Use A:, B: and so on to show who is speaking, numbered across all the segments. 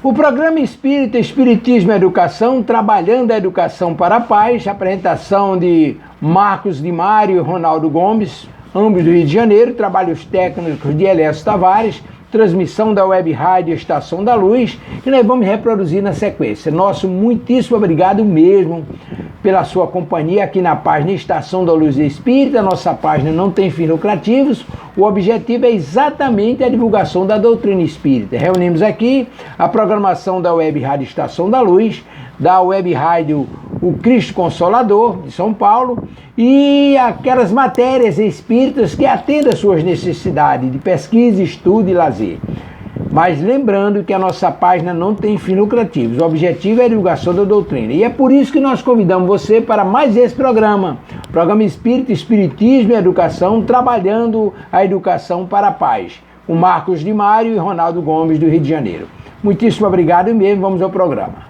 A: O programa Espírita, Espiritismo e Educação, trabalhando a educação para a paz, apresentação de Marcos de Mário e Ronaldo Gomes, ambos do Rio de Janeiro, trabalhos técnicos de Elésio Tavares, transmissão da Web Rádio Estação da Luz, e nós vamos reproduzir na sequência. Nosso muitíssimo obrigado mesmo pela sua companhia aqui na página Estação da Luz Espírita. Nossa página não tem fins lucrativos, o objetivo é exatamente a divulgação da doutrina espírita. Reunimos aqui a programação da Web Rádio Estação da Luz, da Web Rádio O Cristo Consolador, de São Paulo, e aquelas matérias espíritas que atendem às suas necessidades de pesquisa, estudo e lazer. Mas lembrando que a nossa página não tem fins lucrativos, o objetivo é a divulgação da doutrina. E é por isso que nós convidamos você para mais esse programa Espírita, Espiritismo e Educação, trabalhando a educação para a paz, com Marcos de Mário e Ronaldo Gomes, do Rio de Janeiro. Muitíssimo obrigado mesmo, vamos ao programa.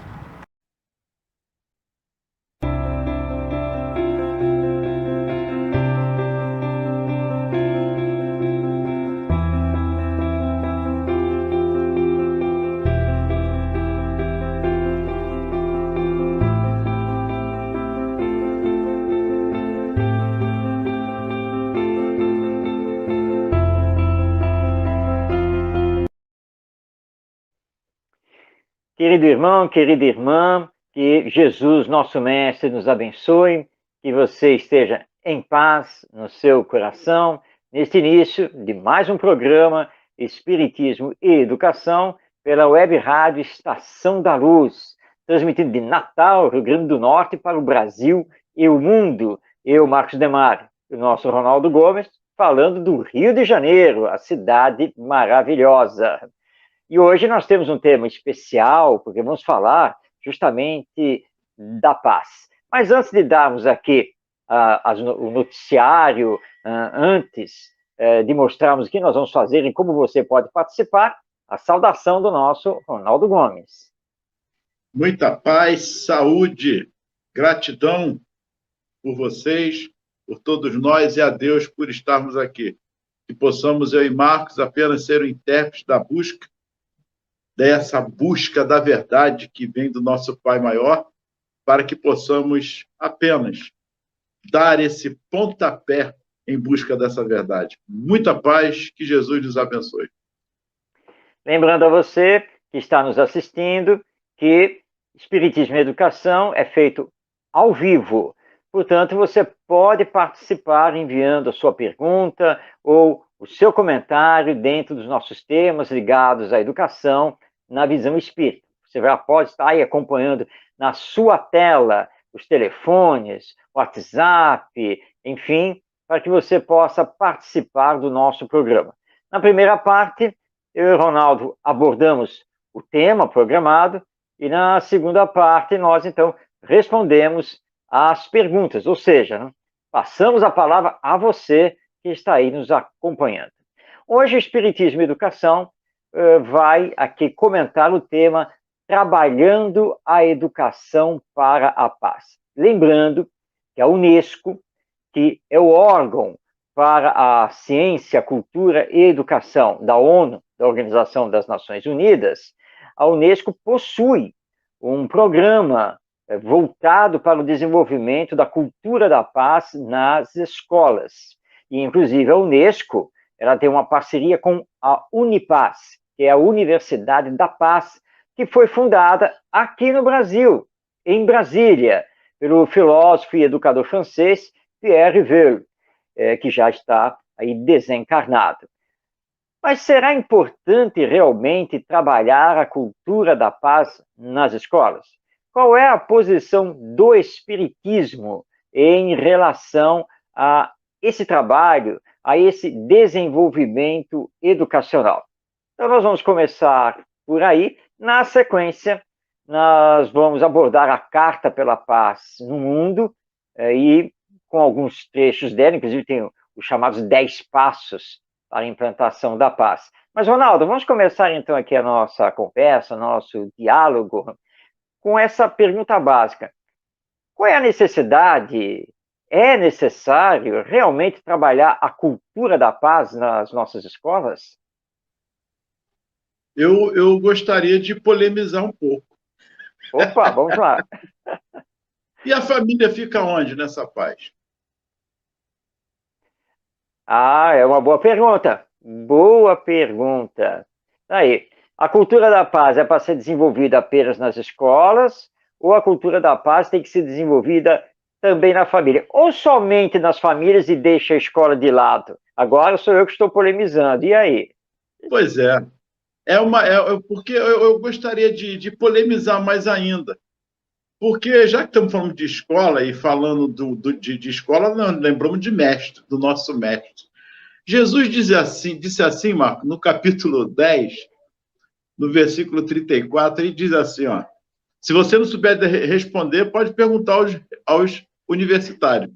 B: Querido irmão, querida irmã, que Jesus, nosso Mestre, nos abençoe, que você esteja em paz no seu coração, neste início de mais um programa Espiritismo e Educação, pela Web Rádio Estação da Luz, transmitido de Natal, Rio Grande do Norte, para o Brasil e o mundo. Eu, Marcos Demário, e o nosso Ronaldo Gomes, falando do Rio de Janeiro, a cidade maravilhosa. E hoje nós temos um tema especial, porque vamos falar justamente da paz. Mas antes de darmos aqui o noticiário, antes de mostrarmos o que nós vamos fazer e como você pode participar, a saudação do nosso Ronaldo Gomes.
C: Muita paz, saúde, gratidão por vocês, por todos nós e a Deus por estarmos aqui. Que possamos, eu e Marcos, apenas ser o intérprete da busca, dessa busca da verdade que vem do nosso Pai Maior, para que possamos apenas dar esse pontapé em busca dessa verdade. Muita paz, que Jesus nos abençoe.
B: Lembrando a você que está nos assistindo que Espiritismo e Educação é feito ao vivo. Portanto, você pode participar enviando a sua pergunta ou o seu comentário dentro dos nossos temas ligados à educação na visão espírita. Você já pode estar aí acompanhando na sua tela os telefones, WhatsApp, enfim, para que você possa participar do nosso programa. Na primeira parte, eu e o Ronaldo abordamos o tema programado e na segunda parte nós, então, respondemos às perguntas, ou seja, passamos a palavra a você que está aí nos acompanhando. Hoje, o Espiritismo e Educação vai aqui comentar o tema Trabalhando a Educação para a Paz. Lembrando que a Unesco, que é o órgão para a ciência, cultura e educação da ONU, da Organização das Nações Unidas, a Unesco possui um programa voltado para o desenvolvimento da cultura da paz nas escolas. E, inclusive, a Unesco ela tem uma parceria com a Unipaz, que é a Universidade da Paz, que foi fundada aqui no Brasil, em Brasília, pelo filósofo e educador francês Pierre Rivel, que já está aí desencarnado. Mas será importante realmente trabalhar a cultura da paz nas escolas? Qual é a posição do Espiritismo em relação a esse trabalho, a esse desenvolvimento educacional? Então, nós vamos começar por aí. Na sequência, nós vamos abordar a Carta pela Paz no Mundo, e com alguns trechos dela, inclusive tem os chamados 10 passos para a implantação da paz. Mas, Ronaldo, vamos começar então aqui a nossa conversa, nosso diálogo, com essa pergunta básica. Qual é a necessidade? É necessário realmente trabalhar a cultura da paz nas nossas escolas?
C: Eu gostaria de polemizar um pouco.
B: Opa, vamos lá.
C: E a família fica onde nessa paz?
B: Ah, é uma boa pergunta. Boa pergunta. Aí, a cultura da paz é para ser desenvolvida apenas nas escolas ou a cultura da paz tem que ser desenvolvida também na família? Ou somente nas famílias e deixa a escola de lado? Agora sou eu que estou polemizando. E aí?
C: Pois é. Porque eu gostaria de polemizar mais ainda. Porque já que estamos falando de escola e falando de escola, não, lembramos de mestre, do nosso mestre. Jesus disse assim, Marco, no capítulo 10, no versículo 34, ele diz assim, ó, se você não souber responder, pode perguntar aos universitários.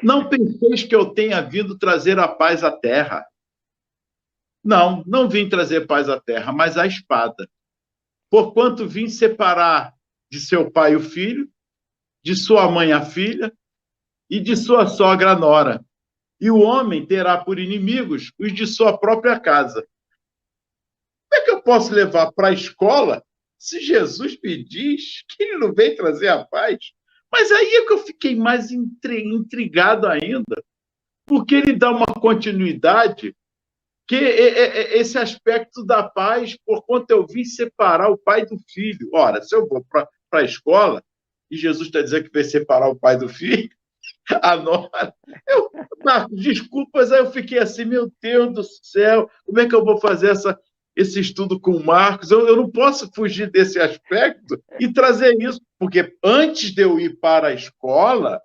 C: Não penseis que eu tenha vindo trazer a paz à terra. Não, não vim trazer paz à terra, mas a espada. Porquanto vim separar de seu pai o filho, de sua mãe a filha, e de sua sogra a nora. E o homem terá por inimigos os de sua própria casa. Como é que eu posso levar para a escola se Jesus me diz que ele não vem trazer a paz? Mas aí é que eu fiquei mais intrigado ainda, porque ele dá uma continuidade que esse aspecto da paz, porquanto eu vim separar o pai do filho. Ora, se eu vou para a escola e Jesus está dizendo que vai separar o pai do filho, a nora, Marcos, desculpas, aí eu fiquei assim, meu Deus do céu, como é que eu vou fazer esse estudo com o Marcos? Eu não posso fugir desse aspecto e trazer isso, porque antes de eu ir para a escola,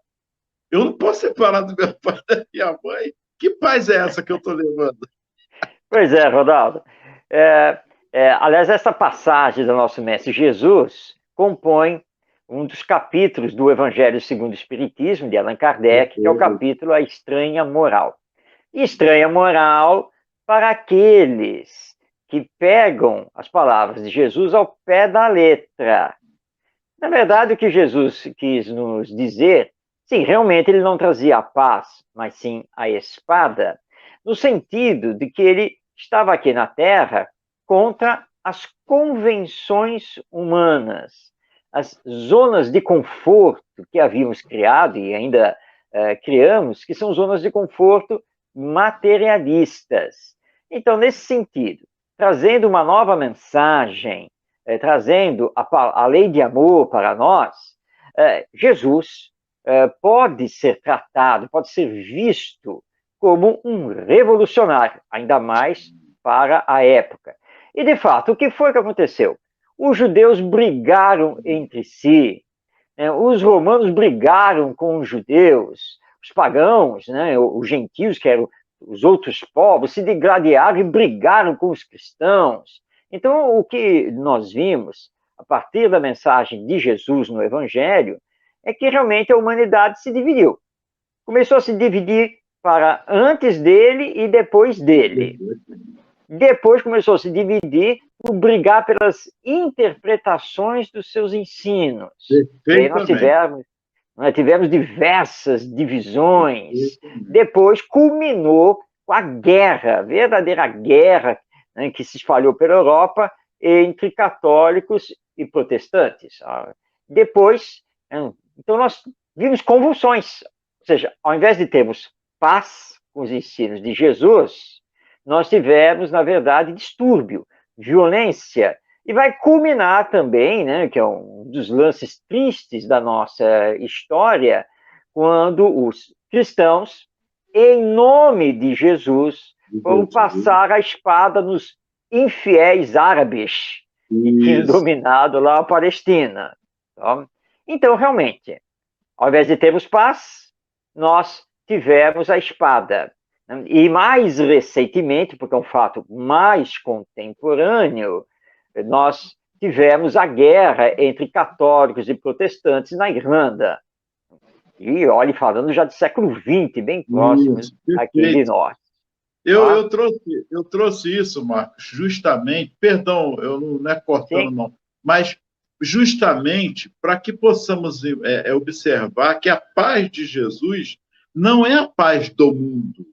C: eu não posso separar do meu pai e da minha mãe. Que paz é essa que eu estou levando?
B: Pois é, Ronaldo. Aliás, essa passagem do nosso Mestre Jesus compõe um dos capítulos do Evangelho segundo o Espiritismo, de Allan Kardec, que é o capítulo A Estranha Moral. Estranha moral para aqueles que pegam as palavras de Jesus ao pé da letra. Na verdade, o que Jesus quis nos dizer, sim, realmente ele não trazia a paz, mas sim a espada, no sentido de que ele estava aqui na Terra contra as convenções humanas, as zonas de conforto que havíamos criado e ainda criamos, que são zonas de conforto materialistas. Então, nesse sentido, trazendo uma nova mensagem, trazendo a lei de amor para nós, Jesus pode ser tratado, pode ser visto como um revolucionário, ainda mais para a época. E, de fato, o que foi que aconteceu? Os judeus brigaram entre si, os romanos brigaram com os judeus, os pagãos, os gentios, que eram os outros povos, se degladiaram e brigaram com os cristãos. Então, o que nós vimos, a partir da mensagem de Jesus no Evangelho, é que realmente a humanidade se dividiu. Começou a se dividir para antes dele e depois dele. Depois começou a se dividir por brigar pelas interpretações dos seus ensinos. E aí nós tivemos diversas divisões. Depois culminou com a guerra, a verdadeira guerra, que se espalhou pela Europa entre católicos e protestantes. Depois, então nós vimos convulsões. Ou seja, ao invés de termos paz com os ensinos de Jesus, nós tivemos, na verdade, distúrbio, violência, e vai culminar também, que é um dos lances tristes da nossa história, quando os cristãos, em nome de Jesus, vão passar a espada nos infiéis árabes que tinham dominado lá a Palestina. Então, realmente, ao invés de termos paz, nós tivemos a espada. E mais recentemente, porque é um fato mais contemporâneo, nós tivemos a guerra entre católicos e protestantes na Irlanda. E, olha, falando já do século XX, bem próximo aqui de nós.
C: Eu trouxe isso, Marcos, justamente, perdão, eu não é cortando, sim, não, mas justamente para que possamos observar que a paz de Jesus não é a paz do mundo.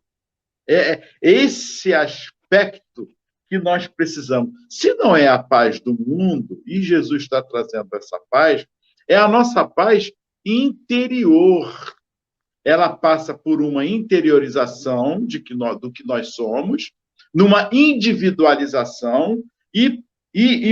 C: Esse aspecto que nós precisamos. Se não é a paz do mundo, e Jesus está trazendo essa paz, é a nossa paz interior. Ela passa por uma interiorização do que nós somos, numa individualização e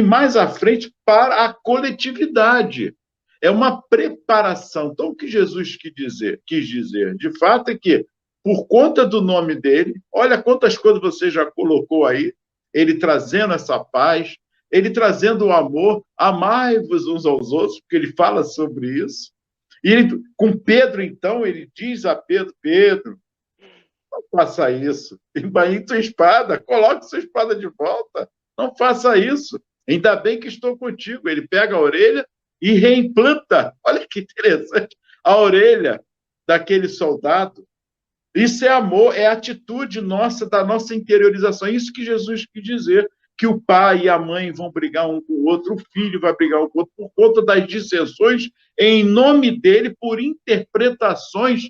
C: mais à frente para a coletividade. É uma preparação. Então, o que Jesus quis dizer, de fato, é que, por conta do nome dele, olha quantas coisas você já colocou aí, ele trazendo essa paz, ele trazendo o amor, amai-vos uns aos outros, porque ele fala sobre isso. E ele, com Pedro, então, ele diz a Pedro, Pedro, não faça isso. Embainhe sua espada, coloque sua espada de volta. Não faça isso. Ainda bem que estou contigo. Ele pega a orelha e reimplanta. Olha que interessante. A orelha daquele soldado. Isso é amor, é atitude nossa, da nossa interiorização. É isso que Jesus quis dizer, que o pai e a mãe vão brigar um com o outro, o filho vai brigar um com o outro, por conta das dissensões, em nome dele, por interpretações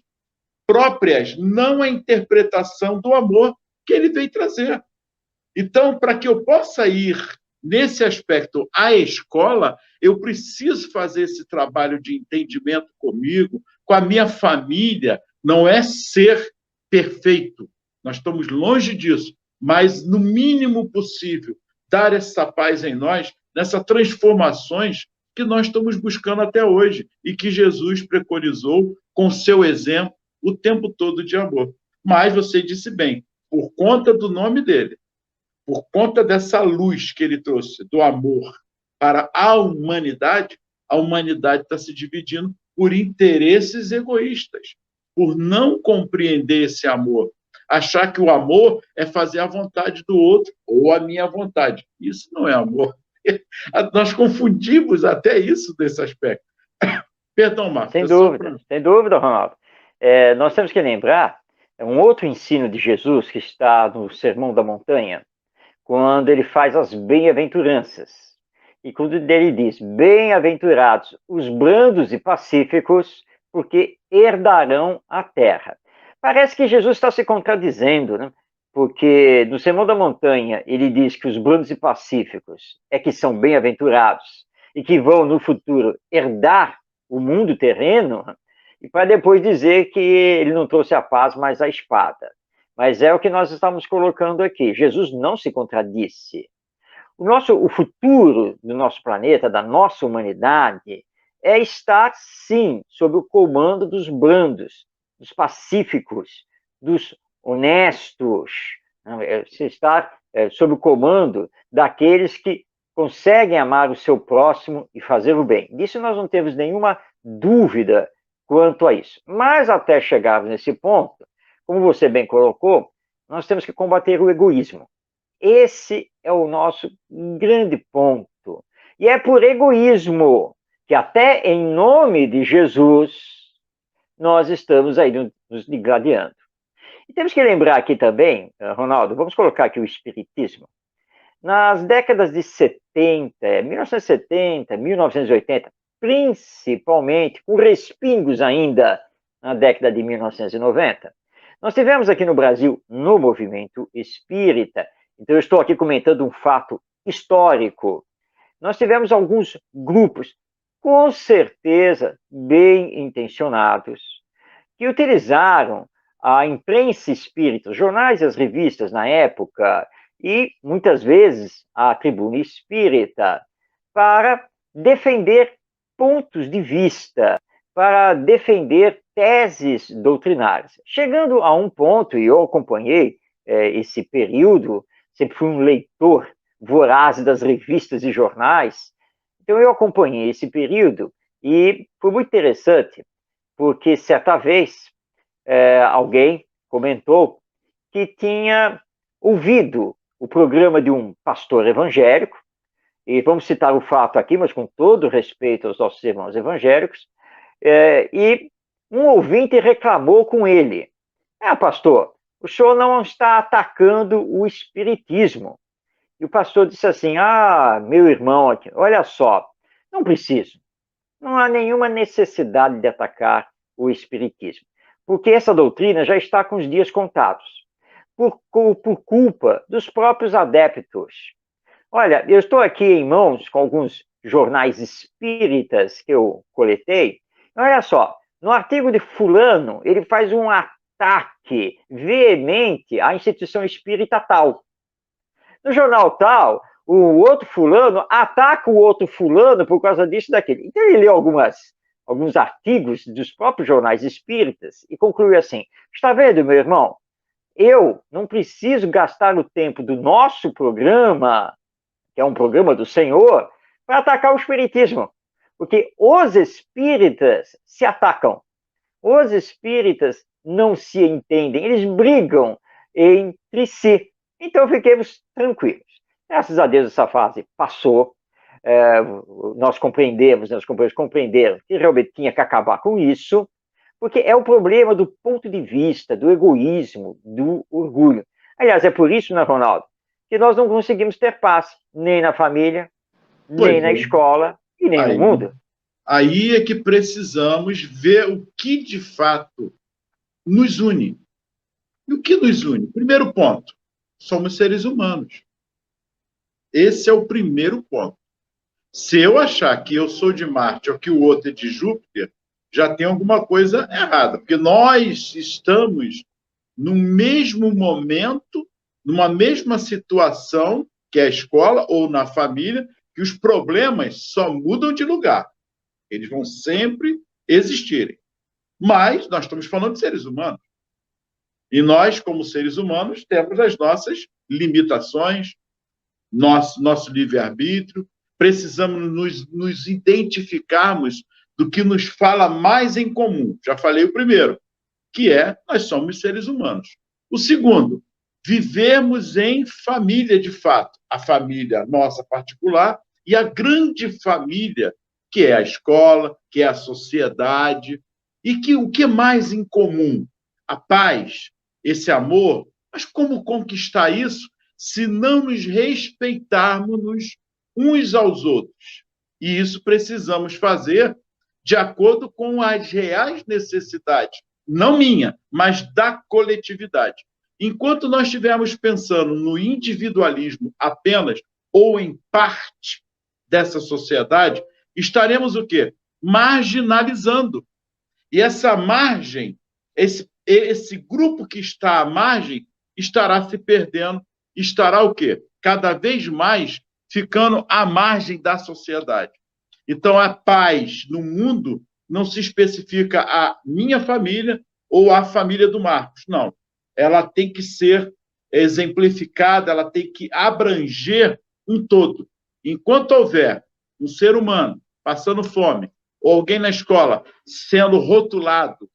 C: próprias, não a interpretação do amor que ele veio trazer. Então, para que eu possa ir nesse aspecto à escola, eu preciso fazer esse trabalho de entendimento comigo, com a minha família. Não é ser perfeito, nós estamos longe disso, mas no mínimo possível, dar essa paz em nós, nessas transformações que nós estamos buscando até hoje e que Jesus preconizou com seu exemplo o tempo todo de amor. Mas você disse bem, por conta do nome dele, por conta dessa luz que ele trouxe, do amor para a humanidade está se dividindo por interesses egoístas, por não compreender esse amor, achar que o amor é fazer a vontade do outro ou a minha vontade. Isso não é amor. Nós confundimos até isso nesse aspecto. Perdão, Marcos.
B: Sem dúvida, Ronaldo. Nós temos que lembrar um outro ensino de Jesus que está no Sermão da Montanha, quando ele faz as bem-aventuranças. E quando ele diz, bem-aventurados os brandos e pacíficos, porque herdarão a terra. Parece que Jesus está se contradizendo, né? Porque no Sermão da Montanha ele diz que os brandos e pacíficos é que são bem-aventurados e que vão no futuro herdar o mundo terreno, e para depois dizer que ele não trouxe a paz, mas a espada. Mas é o que nós estamos colocando aqui. Jesus não se contradisse. O futuro do nosso planeta, da nossa humanidade, é estar, sim, sob o comando dos brandos, dos pacíficos, dos honestos. Estar sob o comando daqueles que conseguem amar o seu próximo e fazer o bem. Disso nós não temos nenhuma dúvida quanto a isso. Mas até chegarmos nesse ponto, como você bem colocou, nós temos que combater o egoísmo. Esse é o nosso grande ponto. E é por egoísmo que até em nome de Jesus nós estamos aí nos digladiando. E temos que lembrar aqui também, Ronaldo, vamos colocar aqui o espiritismo. Nas décadas de 70, 1970, 1980, principalmente, com respingos ainda na década de 1990, nós tivemos aqui no Brasil, no movimento espírita, então eu estou aqui comentando um fato histórico, nós tivemos alguns grupos, com certeza bem intencionados, que utilizaram a imprensa espírita, os jornais e as revistas na época, e muitas vezes a tribuna espírita, para defender pontos de vista, para defender teses doutrinárias. Chegando a um ponto, e eu acompanhei esse período, sempre fui um leitor voraz das revistas e jornais, então eu acompanhei esse período e foi muito interessante, porque certa vez alguém comentou que tinha ouvido o programa de um pastor evangélico, e vamos citar o fato aqui, mas com todo respeito aos nossos irmãos evangélicos, e um ouvinte reclamou com ele: pastor, o senhor não está atacando o espiritismo. E o pastor disse assim: meu irmão aqui, olha só, não preciso, não há nenhuma necessidade de atacar o espiritismo, porque essa doutrina já está com os dias contados. por culpa dos próprios adeptos. Olha, eu estou aqui em mãos com alguns jornais espíritas que eu coletei. Olha só, no artigo de fulano, ele faz um ataque veemente à instituição espírita tal. No jornal tal, o outro fulano ataca o outro fulano por causa disso e daquele. Então ele leu alguns artigos dos próprios jornais espíritas e conclui assim: está vendo, meu irmão? Eu não preciso gastar o tempo do nosso programa, que é um programa do Senhor, para atacar o espiritismo. Porque os espíritas se atacam. Os espíritas não se entendem, eles brigam entre si. Então fiquemos tranquilos. Graças a Deus essa fase passou. Nós compreendemos, os companheiros compreenderam que realmente tinha que acabar com isso, porque é o problema do ponto de vista, do egoísmo, do orgulho. Aliás, é por isso, né, Ronaldo, que nós não conseguimos ter paz, nem na família, nem na escola e nem no mundo.
C: Aí é que precisamos ver o que de fato nos une. E o que nos une? Primeiro ponto, somos seres humanos. Esse é o primeiro ponto. Se eu achar que eu sou de Marte ou que o outro é de Júpiter, já tem alguma coisa errada, porque nós estamos no mesmo momento, numa mesma situação, que é a escola ou na família, que os problemas só mudam de lugar. Eles vão sempre existirem. Mas nós estamos falando de seres humanos. E nós, como seres humanos, temos as nossas limitações, nosso livre-arbítrio, precisamos nos identificarmos do que nos fala mais em comum. Já falei o primeiro, que é nós somos seres humanos. O segundo, vivemos em família de fato. A família nossa particular e a grande família, que é a escola, que é a sociedade, e que o que é mais em comum? A paz, esse amor. Mas como conquistar isso se não nos respeitarmos uns aos outros? E isso precisamos fazer de acordo com as reais necessidades, não minha, mas da coletividade. Enquanto nós estivermos pensando no individualismo apenas ou em parte dessa sociedade, estaremos o quê? Marginalizando. E essa margem, esse grupo que está à margem, estará se perdendo, estará o quê? Cada vez mais ficando à margem da sociedade. Então, a paz no mundo não se especifica a minha família ou a família do Marcos, não. Ela tem que ser exemplificada, ela tem que abranger um todo. Enquanto houver um ser humano passando fome, ou alguém na escola sendo rotulado,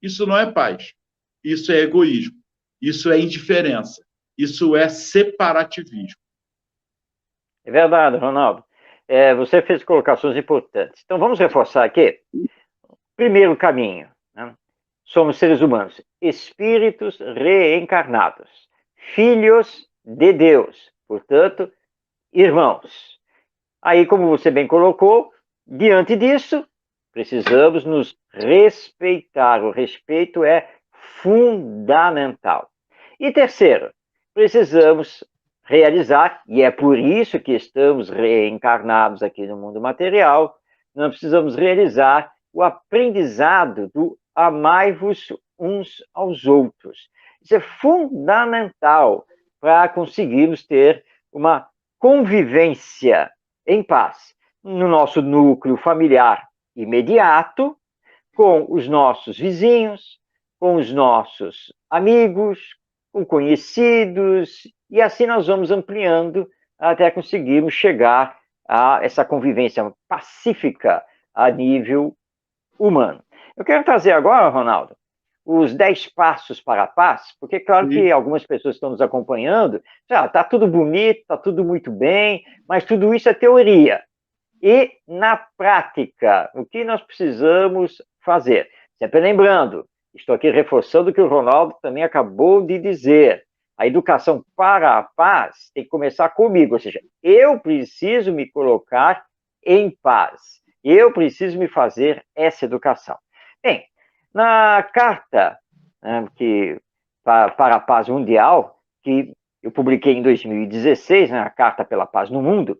C: isso não é paz. Isso é egoísmo. Isso é indiferença. Isso é separativismo.
B: É verdade, Ronaldo. Você fez colocações importantes. Então, vamos reforçar aqui. Primeiro caminho, né? Somos seres humanos, espíritos reencarnados, filhos de Deus, portanto, irmãos. Aí, como você bem colocou, diante disso, precisamos nos respeitar. O respeito é fundamental. E terceiro, precisamos realizar, e é por isso que estamos reencarnados aqui no mundo material, nós precisamos realizar o aprendizado do amai-vos uns aos outros. Isso é fundamental para conseguirmos ter uma convivência em paz no nosso núcleo familiar imediato, com os nossos vizinhos, com os nossos amigos, com conhecidos, e assim nós vamos ampliando até conseguirmos chegar a essa convivência pacífica a nível humano. Eu quero trazer agora, Ronaldo, os 10 passos para a paz, porque é claro que algumas pessoas estão nos acompanhando, está tudo bonito, está tudo muito bem, mas tudo isso é teoria. E, na prática, o que nós precisamos fazer? Sempre lembrando, estou aqui reforçando o que o Ronaldo também acabou de dizer. A educação para a paz tem que começar comigo, ou seja, eu preciso me colocar em paz. Eu preciso me fazer essa educação. Bem, na carta que para a Paz Mundial, que eu publiquei em 2016, né, a Carta pela Paz no Mundo,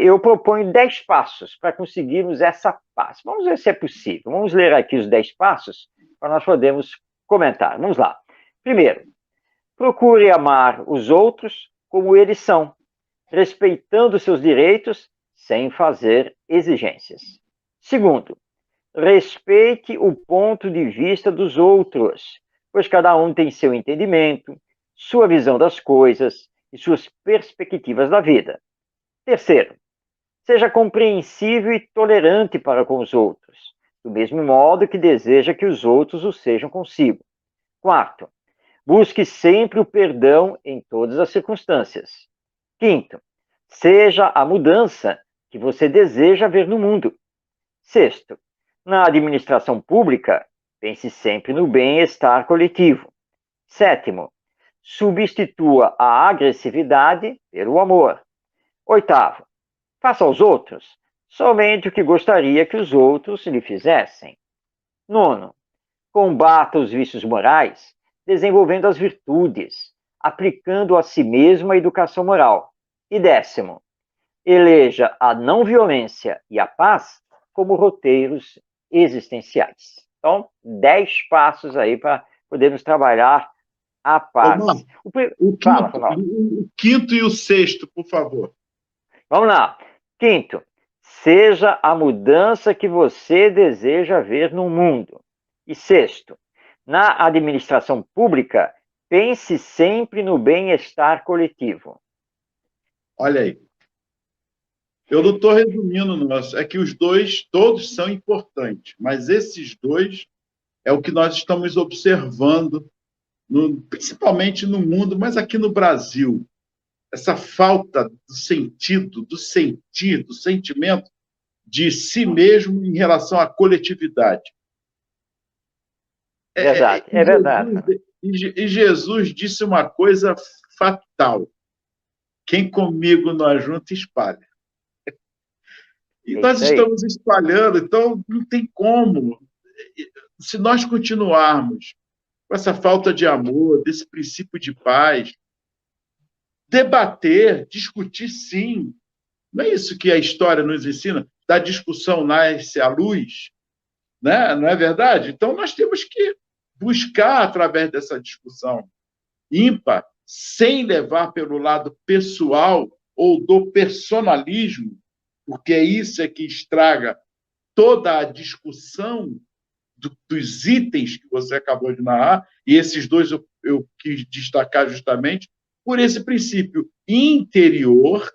B: eu proponho 10 passos para conseguirmos essa paz. Vamos ver se é possível. Vamos ler aqui os 10 passos para nós podermos comentar. Vamos lá. Primeiro, procure amar os outros como eles são, respeitando seus direitos sem fazer exigências. Segundo, respeite o ponto de vista dos outros, pois cada um tem seu entendimento, sua visão das coisas e suas perspectivas da vida. Terceiro, seja compreensível e tolerante para com os outros, do mesmo modo que deseja que os outros o sejam consigo. Quarto, busque sempre o perdão em todas as circunstâncias. Quinto, seja a mudança que você deseja ver no mundo. Sexto, na administração pública, pense sempre no bem-estar coletivo. Sétimo, substitua a agressividade pelo amor. Oitavo, faça aos outros somente o que gostaria que os outros lhe fizessem. Nono, combata os vícios morais, desenvolvendo as virtudes, aplicando a si mesmo a educação moral. E décimo, eleja a não violência e a paz como roteiros existenciais. Então, 10 passos aí para podermos trabalhar a paz.
C: O quinto e o sexto, por favor.
B: Vamos lá. Quinto, seja a mudança que você deseja ver no mundo. E sexto, na administração pública, pense sempre no bem-estar coletivo.
C: Olha aí. Eu não estou resumindo, nosso, é que os dois, todos são importantes, mas esses dois é o que nós estamos observando, principalmente no mundo, mas aqui no Brasil. Essa falta do sentido, do sentir, do sentimento de si mesmo em relação à coletividade.
B: Verdade, é verdade.
C: E Jesus disse uma coisa fatal: quem comigo não ajunta, espalha. E nós estamos espalhando, então não tem como. Se nós continuarmos com essa falta de amor, desse princípio de paz, debater, discutir, sim. Não é isso que a história nos ensina? Da discussão nasce a luz, né? Não é verdade? Então, nós temos que buscar, através dessa discussão ímpar, sem levar pelo lado pessoal ou do personalismo, porque isso é que estraga toda a discussão dos itens que você acabou de narrar, e esses dois eu quis destacar justamente por esse princípio interior,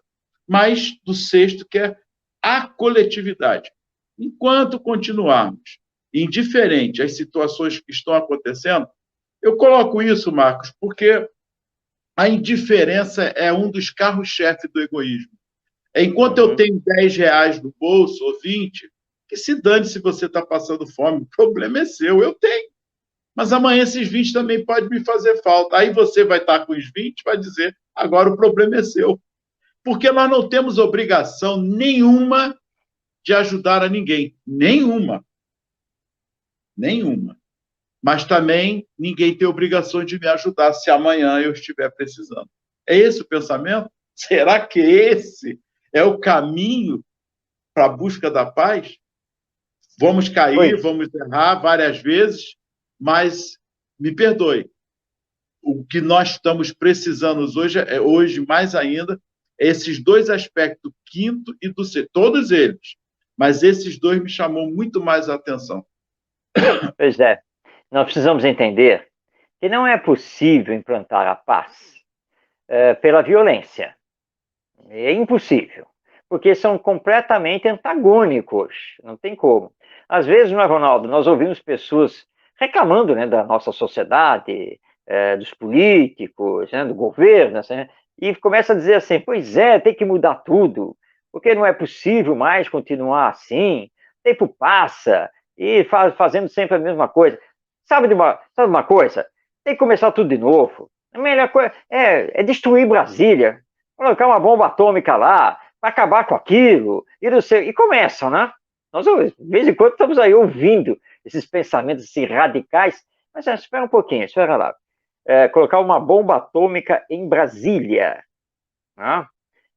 C: mas do sexto, que é a coletividade. Enquanto continuarmos indiferente às situações que estão acontecendo, eu coloco isso, Marcos, porque a indiferença é um dos carros-chefe do egoísmo. Enquanto eu tenho 10 reais no bolso, ou 20, que se dane se você está passando fome, o problema é seu, eu tenho. Mas amanhã esses 20 também podem me fazer falta. Aí você vai estar com os 20 e vai dizer, agora o problema é seu. Porque nós não temos obrigação nenhuma de ajudar a ninguém. Nenhuma. Nenhuma. Mas também ninguém tem obrigação de me ajudar se amanhã eu estiver precisando. É esse o pensamento? Será que esse é o caminho para a busca da paz? Vamos cair, vamos errar várias vezes, mas me perdoe. O que nós estamos precisando hoje mais ainda, é esses dois aspectos, quinto e do sexto, todos eles. Mas esses dois me chamou muito mais a atenção.
B: Pois é. Nós precisamos entender que não é possível implantar a paz pela violência. É impossível, porque são completamente antagônicos, não tem como. Às vezes, não é, Ronaldo, nós ouvimos pessoas reclamando, né, da nossa sociedade, dos políticos, né, do governo, assim, e começa a dizer assim, pois é, tem que mudar tudo, porque não é possível mais continuar assim, o tempo passa, e fazendo sempre a mesma coisa. Sabe uma coisa? Tem que começar tudo de novo. A melhor coisa é destruir Brasília, colocar uma bomba atômica lá, para acabar com aquilo, e começam, né? Nós, de vez em quando, estamos aí ouvindo esses pensamentos assim, radicais, mas espera um pouquinho, espera lá. colocar uma bomba atômica em Brasília. Né?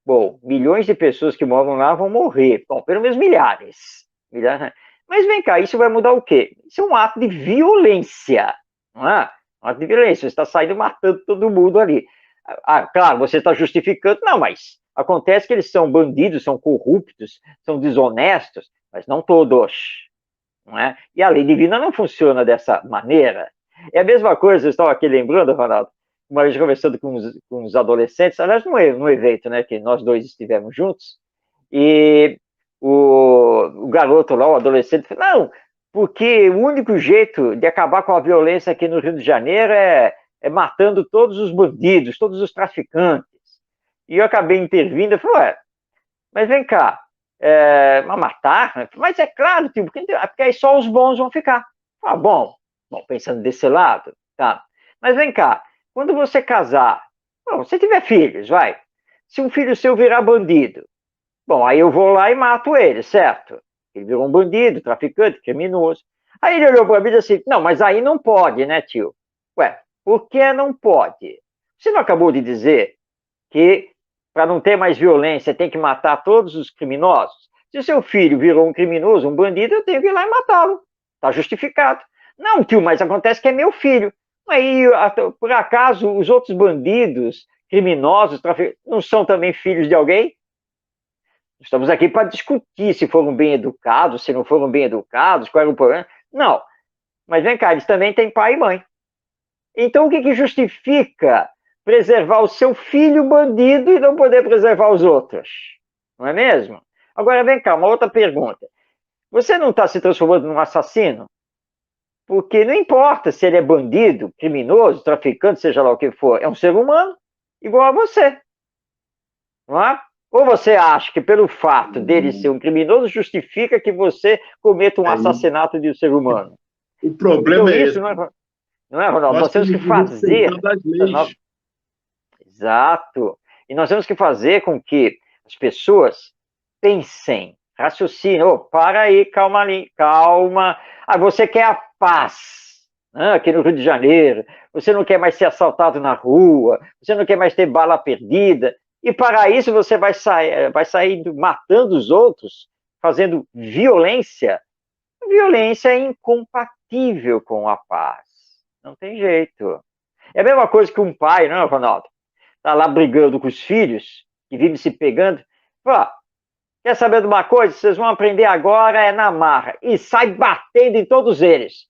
B: Bom, milhões de pessoas que moram lá vão morrer. Bom, pelo menos milhares. Milhares. Mas vem cá, isso vai mudar o quê? Isso é um ato de violência. Não é? Um ato de violência. Você está saindo matando todo mundo ali. Claro, você está justificando. Não, mas acontece que eles são bandidos, são corruptos, são desonestos, mas não todos. Não é? E a lei divina não funciona dessa maneira. É a mesma coisa, eu estava aqui lembrando, Ronaldo, uma vez conversando com os adolescentes, aliás, num evento, né, que nós dois estivemos juntos, e o garoto lá, o adolescente, falou, não, porque o único jeito de acabar com a violência aqui no Rio de Janeiro é matando todos os bandidos, todos os traficantes. E eu acabei intervindo e falei, mas vem cá, matar? Mas é claro, tio, porque aí só os bons vão ficar. Bom, pensando desse lado, tá. Mas vem cá, quando você casar, se tiver filhos, vai, se um filho seu virar bandido, bom, aí eu vou lá e mato ele, certo? Ele virou um bandido, traficante, criminoso. Aí ele olhou para mim e disse assim, não, mas aí não pode, né, tio? Ué, por que não pode? Você não acabou de dizer que para não ter mais violência tem que matar todos os criminosos? Se o seu filho virou um criminoso, um bandido, eu tenho que ir lá e matá-lo. Está justificado. Não, tio, mas acontece que é meu filho. Aí, por acaso, os outros bandidos, criminosos, traficantes, não são também filhos de alguém? Estamos aqui para discutir se foram bem educados, se não foram bem educados, qual era o problema. Não, mas vem cá, eles também têm pai e mãe. Então, o que justifica preservar o seu filho bandido e não poder preservar os outros? Não é mesmo? Agora, vem cá, uma outra pergunta. Você não está se transformando num assassino? Porque não importa se ele é bandido, criminoso, traficante, seja lá o que for, é um ser humano igual a você. Não é? Ou você acha que pelo fato dele ser um criminoso justifica que você cometa um assassinato de um ser humano?
C: O problema
B: então,
C: é
B: isso,
C: esse.
B: Não é, Ronaldo? Nós temos que fazer... Exato. E nós temos que fazer com que as pessoas pensem, raciocinem. Para aí, calma ali, calma. Você quer a paz, né? Aqui no Rio de Janeiro. Você não quer mais ser assaltado na rua. Você não quer mais ter bala perdida. E para isso você vai sair matando os outros, fazendo violência. Violência é incompatível com a paz. Não tem jeito. É a mesma coisa que um pai, não é, Ronaldo? Está lá brigando com os filhos, que vivem se pegando. Quer saber de uma coisa? Vocês vão aprender agora na marra. E sai batendo em todos eles.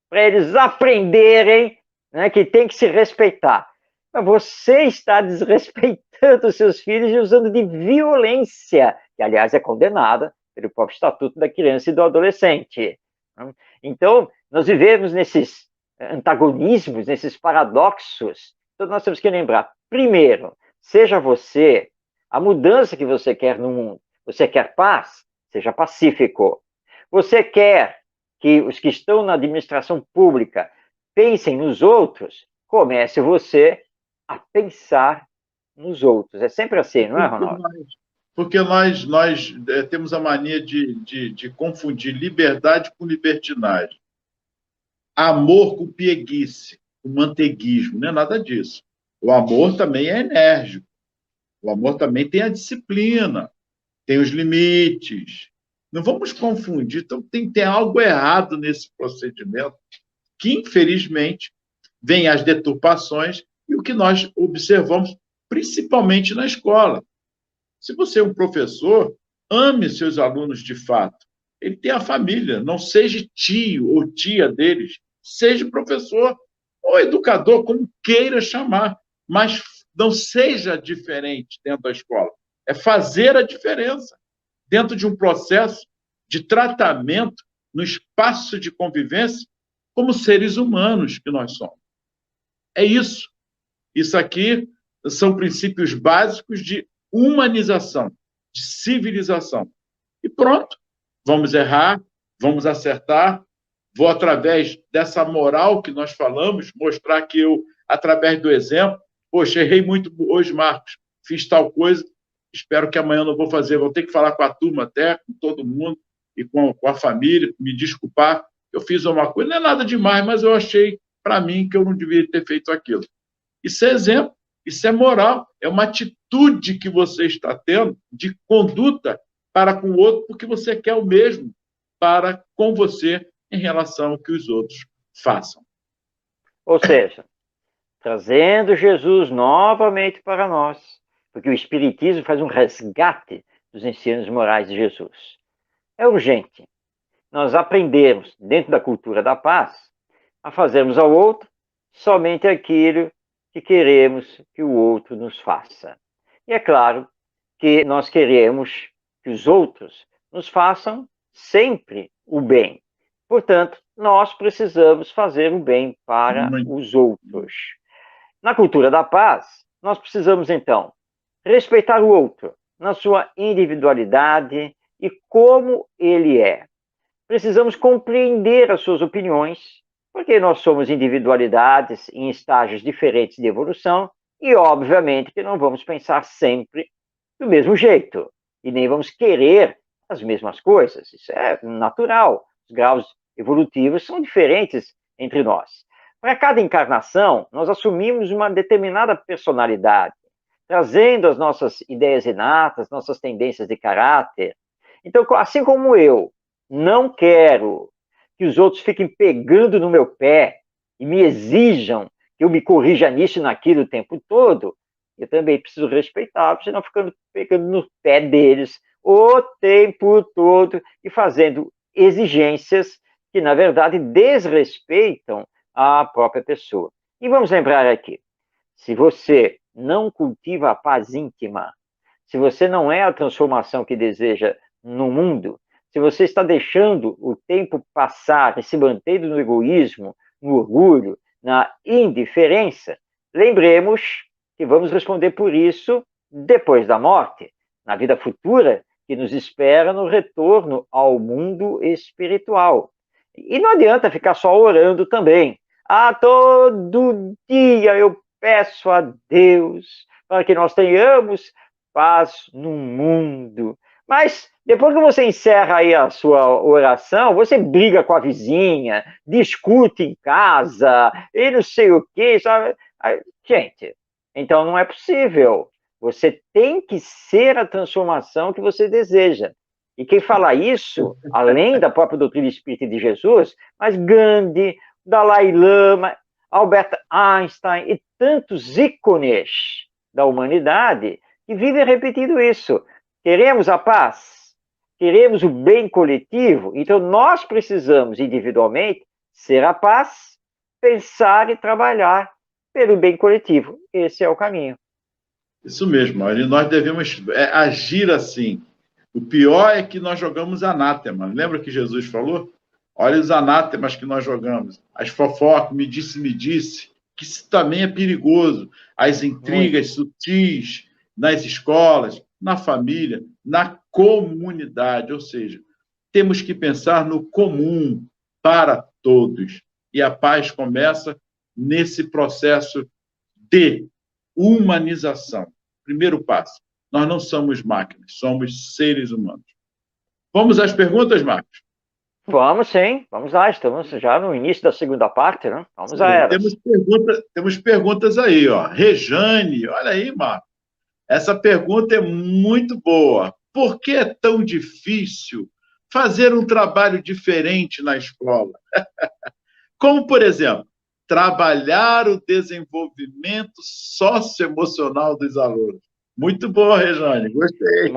B: Para eles aprenderem, né, que tem que se respeitar. Mas você está desrespeitando os seus filhos e usando de violência, que, aliás, é condenada pelo próprio Estatuto da Criança e do Adolescente. Então, nós vivemos nesses antagonismos, nesses paradoxos. Então, nós temos que lembrar, primeiro, seja você a mudança que você quer no mundo. Você quer paz? Seja pacífico. Você quer que os que estão na administração pública pensem nos outros? Comece você a pensar nos outros. É sempre assim, não é, Ronaldo?
C: Porque nós temos a mania de confundir liberdade com libertinagem. Amor com pieguice, com manteiguismo. Não é nada disso. O amor também é enérgico. O amor também tem a disciplina, tem os limites. Não vamos confundir. Então, tem algo errado nesse procedimento que, infelizmente, vem as deturpações e o que nós observamos, principalmente na escola. Se você é um professor, ame seus alunos de fato. Ele tem a família, não seja tio ou tia deles, seja professor ou educador, como queira chamar, mas não seja diferente dentro da escola. É fazer a diferença dentro de um processo de tratamento no espaço de convivência como seres humanos que nós somos. É isso. Isso aqui são princípios básicos de humanização, de civilização. E pronto, vamos errar, vamos acertar. Vou, através dessa moral que nós falamos, mostrar que eu, através do exemplo, poxa, errei muito hoje, Marcos, fiz tal coisa, espero que amanhã não vou fazer, vou ter que falar com a turma até, com todo mundo, e com a família, me desculpar, eu fiz uma coisa, não é nada demais, mas eu achei para mim que eu não devia ter feito aquilo. Isso é exemplo, isso é moral, é uma atitude que você está tendo de conduta para com o outro, porque você quer o mesmo para com você em relação ao que os outros façam.
B: Ou seja, trazendo Jesus novamente para nós, porque o Espiritismo faz um resgate dos ensinos morais de Jesus. É urgente nós aprendermos, dentro da cultura da paz, a fazermos ao outro somente aquilo que queremos que o outro nos faça. E é claro que nós queremos que os outros nos façam sempre o bem. Portanto, nós precisamos fazer o bem para os outros. Na cultura da paz, nós precisamos, então, respeitar o outro na sua individualidade e como ele é. Precisamos compreender as suas opiniões, porque nós somos individualidades em estágios diferentes de evolução e, obviamente, que não vamos pensar sempre do mesmo jeito e nem vamos querer as mesmas coisas. Isso é natural. Os graus evolutivos são diferentes entre nós. Para cada encarnação, nós assumimos uma determinada personalidade, trazendo as nossas ideias inatas, nossas tendências de caráter. Então, assim como eu não quero que os outros fiquem pegando no meu pé e me exijam que eu me corrija nisso e naquilo o tempo todo, eu também preciso respeitá-los, senão ficando pegando no pé deles o tempo todo e fazendo exigências que, na verdade, desrespeitam a própria pessoa. E vamos lembrar aqui, se você não cultiva a paz íntima, se você não é a transformação que deseja no mundo, se você está deixando o tempo passar e se mantendo no egoísmo, no orgulho, na indiferença, lembremos que vamos responder por isso depois da morte, na vida futura que nos espera no retorno ao mundo espiritual. E não adianta ficar só orando também. Todo dia eu peço a Deus para que nós tenhamos paz no mundo. Mas depois que você encerra aí a sua oração, você briga com a vizinha, discute em casa, e não sei o quê, sabe? Gente, então não é possível. Você tem que ser a transformação que você deseja. E quem fala isso, além da própria doutrina espírita de Jesus, mas Gandhi, Dalai Lama, Albert Einstein e tantos ícones da humanidade que vivem repetindo isso. Queremos a paz? Queremos o bem coletivo? Então nós precisamos individualmente ser a paz, pensar e trabalhar pelo bem coletivo. Esse é o caminho.
C: Isso mesmo, nós devemos agir assim. O pior é que nós jogamos anátema. Lembra que Jesus falou? Olha os anátemas que nós jogamos. As fofocas, me disse, que isso também é perigoso. As intrigas sutis nas escolas, na família, na comunidade. Ou seja, temos que pensar no comum para todos. E a paz começa nesse processo de humanização. Primeiro passo. Nós não somos máquinas, somos seres humanos. Vamos às perguntas, Marcos?
B: Vamos sim, vamos lá, estamos já no início da segunda parte, né? Vamos a elas.
C: Temos perguntas aí, ó. Rejane, olha aí, Marcos. Essa pergunta é muito boa. Por que é tão difícil fazer um trabalho diferente na escola? Como, por exemplo, trabalhar o desenvolvimento socioemocional dos alunos. Muito boa, Rejane, gostei.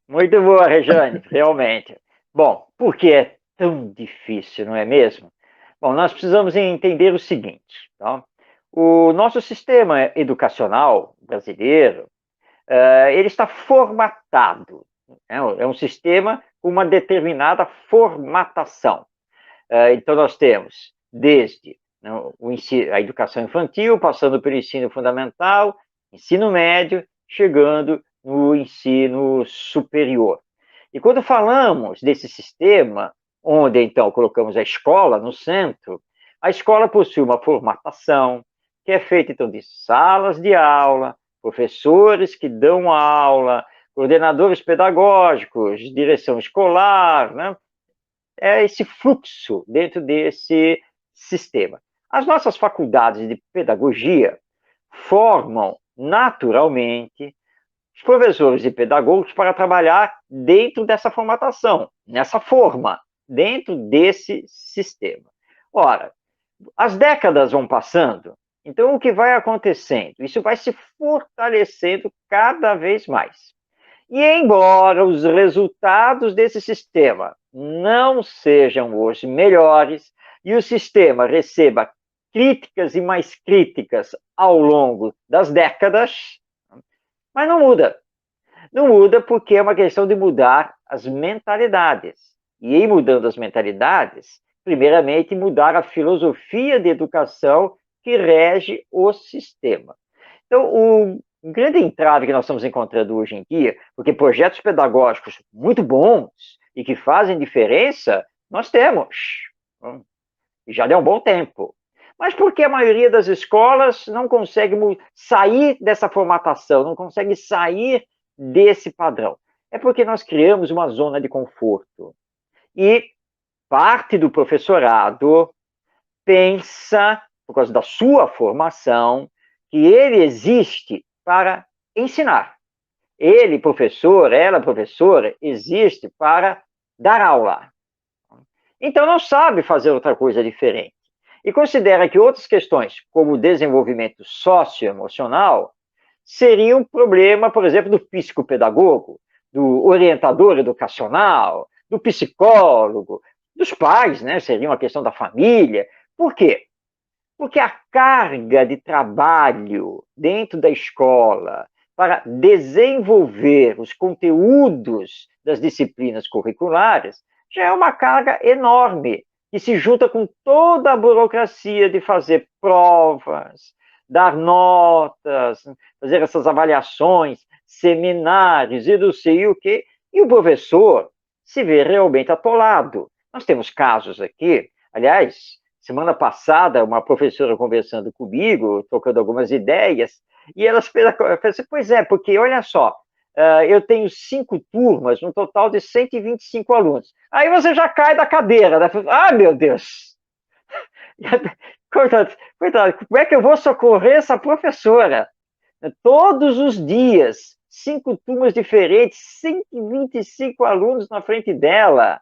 B: Muito boa, Rejane, realmente. Bom, por que é tão difícil, não é mesmo? Bom, nós precisamos entender o seguinte, tá? O nosso sistema educacional brasileiro, ele está formatado, é um sistema com uma determinada formatação. Então, nós temos desde a educação infantil, passando pelo ensino fundamental, ensino médio, chegando no ensino superior. E quando falamos desse sistema, onde então colocamos a escola no centro, a escola possui uma formatação que é feita então de salas de aula, professores que dão aula, coordenadores pedagógicos, direção escolar, né? É esse fluxo dentro desse sistema. As nossas faculdades de pedagogia formam naturalmente os professores e pedagogos para trabalhar dentro dessa formatação, nessa forma, dentro desse sistema. Ora, as décadas vão passando, então o que vai acontecendo? Isso vai se fortalecendo cada vez mais. E embora os resultados desse sistema não sejam os melhores e o sistema receba críticas e mais críticas ao longo das décadas, mas não muda. Não muda porque é uma questão de mudar as mentalidades. E em mudando as mentalidades, primeiramente mudar a filosofia de educação que rege o sistema. Então, o grande entrave que nós estamos encontrando hoje em dia, porque projetos pedagógicos muito bons e que fazem diferença, nós temos. E já deu um bom tempo. Mas por que a maioria das escolas não consegue sair dessa formatação, não consegue sair desse padrão? É porque nós criamos uma zona de conforto. E parte do professorado pensa, por causa da sua formação, que ele existe para ensinar. Ele, professor, ela, professora, existe para dar aula. Então não sabe fazer outra coisa diferente. E considera que outras questões, como o desenvolvimento socioemocional, seriam um problema, por exemplo, do psicopedagogo, do orientador educacional, do psicólogo, dos pais, né? Seria uma questão da família. Por quê? Porque a carga de trabalho dentro da escola para desenvolver os conteúdos das disciplinas curriculares já é uma carga enorme, que se junta com toda a burocracia de fazer provas, dar notas, fazer essas avaliações, seminários e não sei o quê, e o professor se vê realmente atolado. Nós temos casos aqui, aliás, semana passada, uma professora conversando comigo, trocando algumas ideias, e ela fez assim, pois é, porque olha só, eu tenho 5 turmas, um total de 125 alunos. Aí você já cai da cadeira, né? Ah, meu Deus! Coitado, como é que eu vou socorrer essa professora? Todos os dias, 5 turmas diferentes, 125 alunos na frente dela.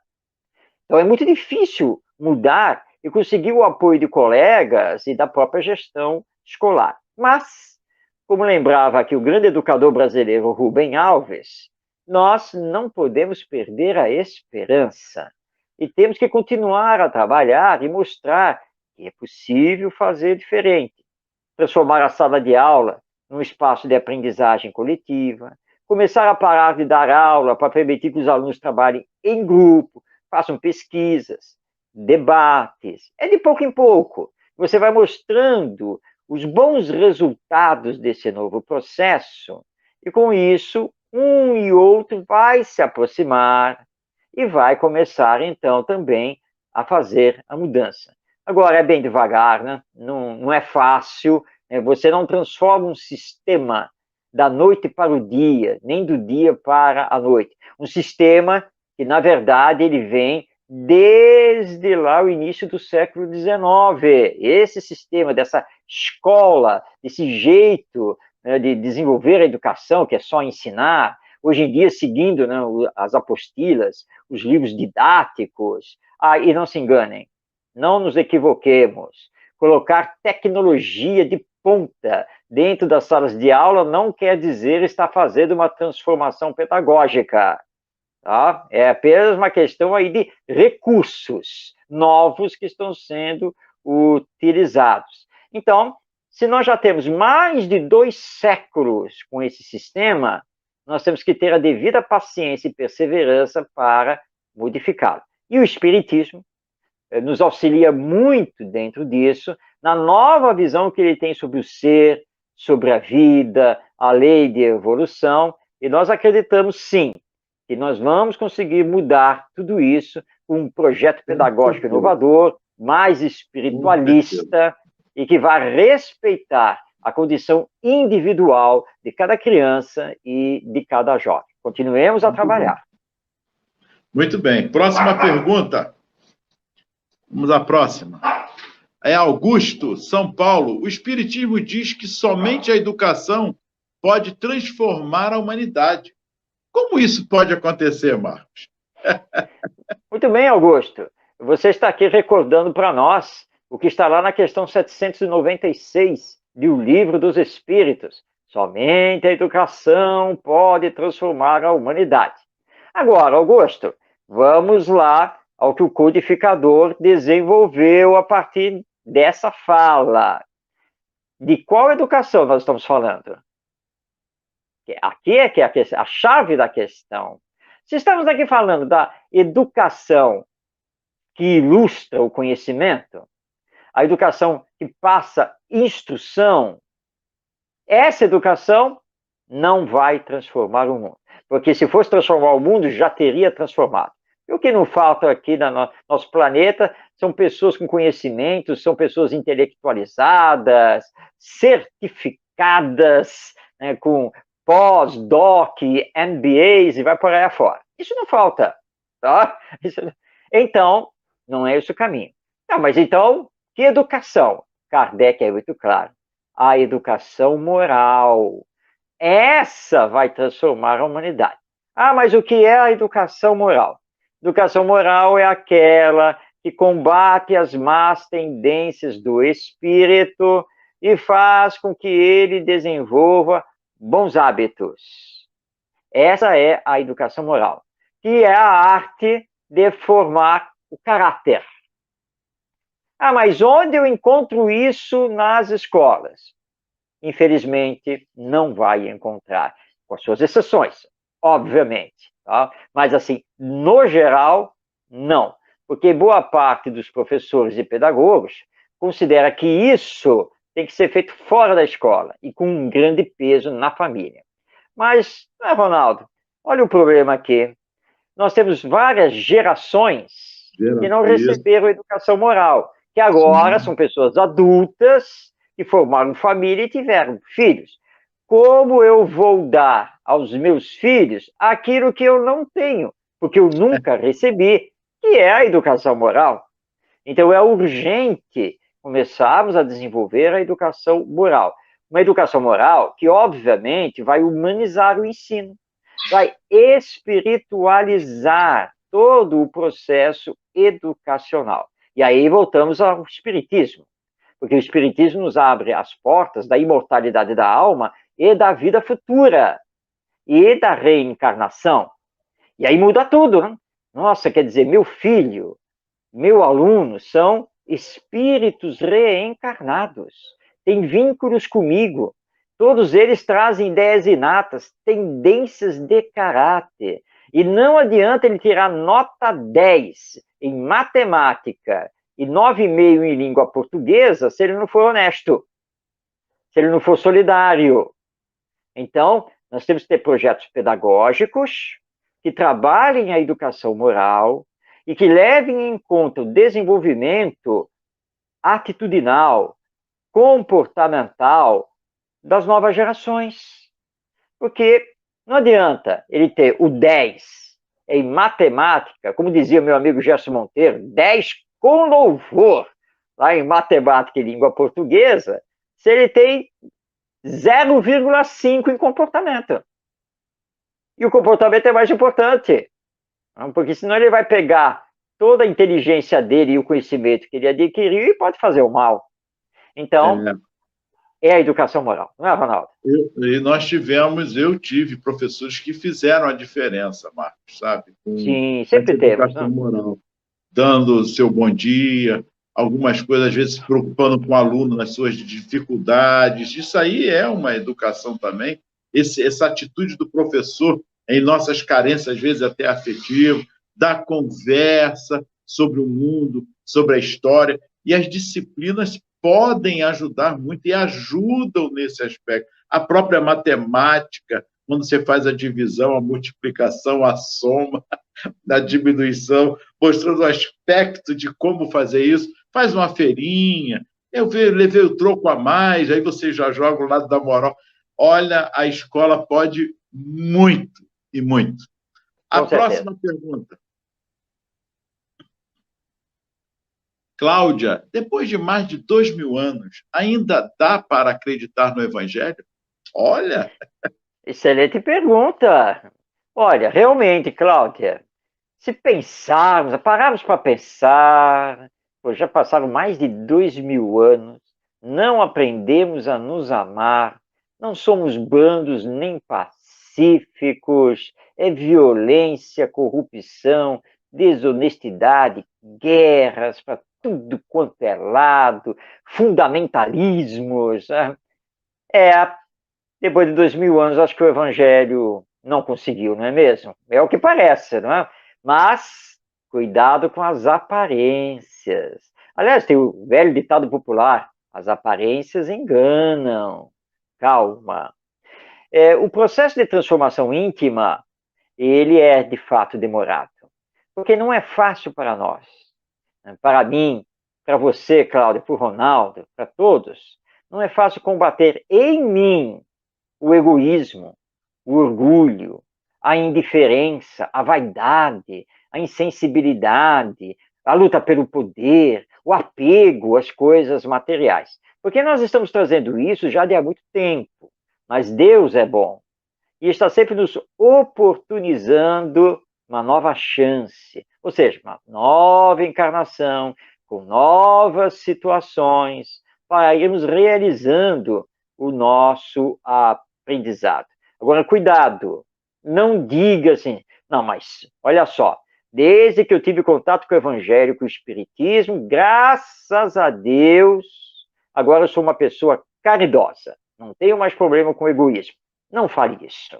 B: Então é muito difícil mudar e conseguir o apoio de colegas e da própria gestão escolar. Mas, como lembrava aqui o grande educador brasileiro Rubem Alves, nós não podemos perder a esperança e temos que continuar a trabalhar e mostrar que é possível fazer diferente. Transformar a sala de aula num espaço de aprendizagem coletiva, começar a parar de dar aula para permitir que os alunos trabalhem em grupo, façam pesquisas, debates. É de pouco em pouco. Você vai mostrando os bons resultados desse novo processo, e com isso, um e outro vai se aproximar e vai começar, então, também a fazer a mudança. Agora, é bem devagar, né? Não é fácil, né? Você não transforma um sistema da noite para o dia, nem do dia para a noite. Um sistema que, na verdade, ele vem desde lá o início do século XIX. Esse sistema dessa escola, desse jeito, né, de desenvolver a educação, que é só ensinar, hoje em dia seguindo, né, as apostilas, os livros didáticos. E não se enganem, não nos equivoquemos. Colocar tecnologia de ponta dentro das salas de aula não quer dizer estar fazendo uma transformação pedagógica. Tá? É apenas uma questão aí de recursos novos que estão sendo utilizados. Então, se nós já temos mais de 2 séculos com esse sistema, nós temos que ter a devida paciência e perseverança para modificá-lo. E o Espiritismo nos auxilia muito dentro disso, na nova visão que ele tem sobre o ser, sobre a vida, a lei de evolução, e nós acreditamos, sim, que nós vamos conseguir mudar tudo isso com um projeto pedagógico inovador, mais espiritualista e que vai respeitar a condição individual de cada criança e de cada jovem. Continuemos a trabalhar.
C: Muito bem. Próxima pergunta. Vamos à próxima. É Augusto, São Paulo. O Espiritismo diz que somente a educação pode transformar a humanidade. Como isso pode acontecer, Marcos?
B: Muito bem, Augusto. Você está aqui recordando para nós o que está lá na questão 796 do Livro dos Espíritos. Somente a educação pode transformar a humanidade. Agora, Augusto, vamos lá ao que o codificador desenvolveu a partir dessa fala. De qual educação nós estamos falando? Aqui é que é a chave da questão. Se estamos aqui falando da educação que ilustra o conhecimento, a educação que passa instrução, essa educação não vai transformar o mundo. Porque se fosse transformar o mundo, já teria transformado. E o que não falta aqui no nosso planeta são pessoas com conhecimento, são pessoas intelectualizadas, certificadas, né, com pós-doc, MBAs e vai por aí afora. Isso não falta. Tá? Então, não é esse o caminho. Não, mas então, que educação? Kardec é muito claro. A educação moral. Essa vai transformar a humanidade. Ah, mas o que é a educação moral? Educação moral é aquela que combate as más tendências do espírito e faz com que ele desenvolva bons hábitos. Essa é a educação moral, que é a arte de formar o caráter. Ah, mas onde eu encontro isso nas escolas? Infelizmente, não vai encontrar, com as suas exceções, obviamente. Tá? Mas, assim, no geral, não. Porque boa parte dos professores e pedagogos considera que isso tem que ser feito fora da escola e com um grande peso na família. Mas, não é, Ronaldo? Olha o problema aqui. Nós temos várias gerações que não receberam educação moral, que agora são pessoas adultas que formaram família e tiveram filhos. Como eu vou dar aos meus filhos aquilo que eu não tenho, porque eu nunca recebi, que é a educação moral? Então é urgente começarmos a desenvolver a educação moral. Uma educação moral que, obviamente, vai humanizar o ensino, vai espiritualizar todo o processo educacional. E aí voltamos ao Espiritismo, porque o Espiritismo nos abre as portas da imortalidade da alma e da vida futura, e da reencarnação. E aí muda tudo, né? Nossa, quer dizer, meu filho, meu aluno são espíritos reencarnados, têm vínculos comigo, todos eles trazem ideias inatas, tendências de caráter, e não adianta ele tirar nota 10 em matemática e 9,5 em língua portuguesa se ele não for honesto, se ele não for solidário. Então, nós temos que ter projetos pedagógicos que trabalhem a educação moral e que levem em conta o desenvolvimento atitudinal, comportamental das novas gerações. Porque não adianta ele ter o 10 em matemática, como dizia meu amigo Gerson Monteiro, 10 com louvor, lá em matemática e língua portuguesa, se ele tem 0,5 em comportamento. E o comportamento é mais importante, porque senão ele vai pegar toda a inteligência dele e o conhecimento que ele adquiriu e pode fazer o mal. Então, é a educação moral, não é, Ronaldo?
C: Eu tive professores que fizeram a diferença, Marcos, sabe?
B: Sim, sempre teve.
C: Educação moral, dando o seu bom dia, algumas coisas, às vezes, se preocupando com o aluno nas suas dificuldades. Isso aí é uma educação também. Essa atitude do professor em nossas carências, às vezes até afetivo, da conversa sobre o mundo, sobre a história. E as disciplinas podem ajudar muito e ajudam nesse aspecto. A própria matemática, quando você faz a divisão, a multiplicação, a soma, a diminuição, mostrando o aspecto de como fazer isso, faz uma feirinha, eu levei o troco a mais, aí você já joga o lado da moral. Olha, a escola pode muito e muito. A próxima pergunta. Cláudia, depois de mais de 2000 anos, ainda dá para acreditar no Evangelho? Olha,
B: Excelente pergunta. Olha, realmente, Cláudia, se pensarmos, pararmos para pensar, pois já passaram mais de 2000 anos, não aprendemos a nos amar, não somos brandos nem pacíficos, é violência, corrupção, desonestidade, guerras para tudo quanto é lado, fundamentalismos. É, depois de 2000 anos, acho que o Evangelho não conseguiu, não é mesmo? É o que parece, não é? Mas cuidado com as aparências. Aliás, tem o velho ditado popular: as aparências enganam. Calma. O processo de transformação íntima, ele é de fato demorado, porque não é fácil para nós, né? Para mim, para você, Cláudia, para o Ronaldo, para todos. Não é fácil combater em mim o egoísmo, o orgulho, a indiferença, a vaidade, a insensibilidade, a luta pelo poder, o apego às coisas materiais. Porque nós estamos trazendo isso já de há muito tempo, mas Deus é bom e está sempre nos oportunizando uma nova chance, ou seja, uma nova encarnação, com novas situações, para irmos realizando o nosso aprendizado. Agora, cuidado, não diga assim, não, mas olha só, desde que eu tive contato com o Evangelho, com o Espiritismo, graças a Deus, agora eu sou uma pessoa caridosa, não tenho mais problema com o egoísmo. Não fale isso.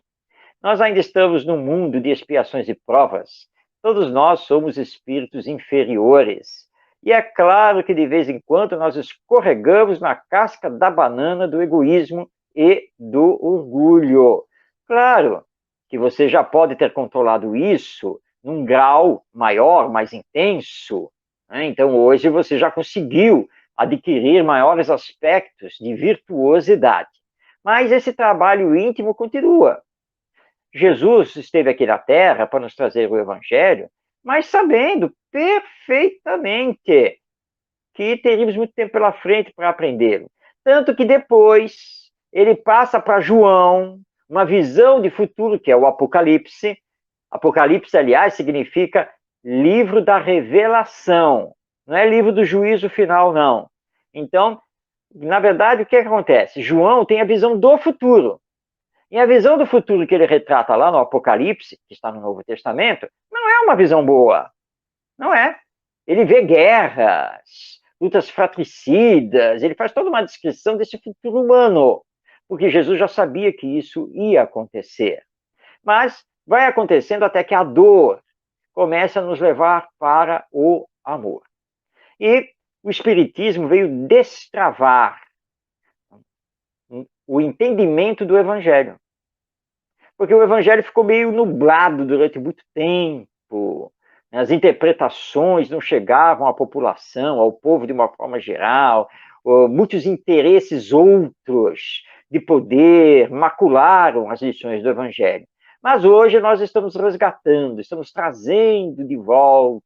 B: Nós ainda estamos num mundo de expiações e provas. Todos nós somos espíritos inferiores. E é claro que de vez em quando nós escorregamos na casca da banana do egoísmo e do orgulho. Claro que você já pode ter controlado isso num grau maior, mais intenso, né? Então hoje você já conseguiu adquirir maiores aspectos de virtuosidade. Mas esse trabalho íntimo continua. Jesus esteve aqui na Terra para nos trazer o Evangelho, mas sabendo perfeitamente que teríamos muito tempo pela frente para aprendê-lo. Tanto que depois ele passa para João uma visão de futuro, que é o Apocalipse. Apocalipse, aliás, significa livro da revelação, não é livro do juízo final, não. Então, na verdade, o que acontece? João tem a visão do futuro. E a visão do futuro que ele retrata lá no Apocalipse, que está no Novo Testamento, não é uma visão boa. Não é. Ele vê guerras, lutas fratricidas, ele faz toda uma descrição desse futuro humano, porque Jesus já sabia que isso ia acontecer. Mas vai acontecendo até que a dor comece a nos levar para o amor. E o Espiritismo veio destravar o entendimento do Evangelho. Porque o Evangelho ficou meio nublado durante muito tempo. As interpretações não chegavam à população, ao povo de uma forma geral. Muitos interesses outros de poder macularam as lições do Evangelho. Mas hoje nós estamos resgatando, estamos trazendo de volta.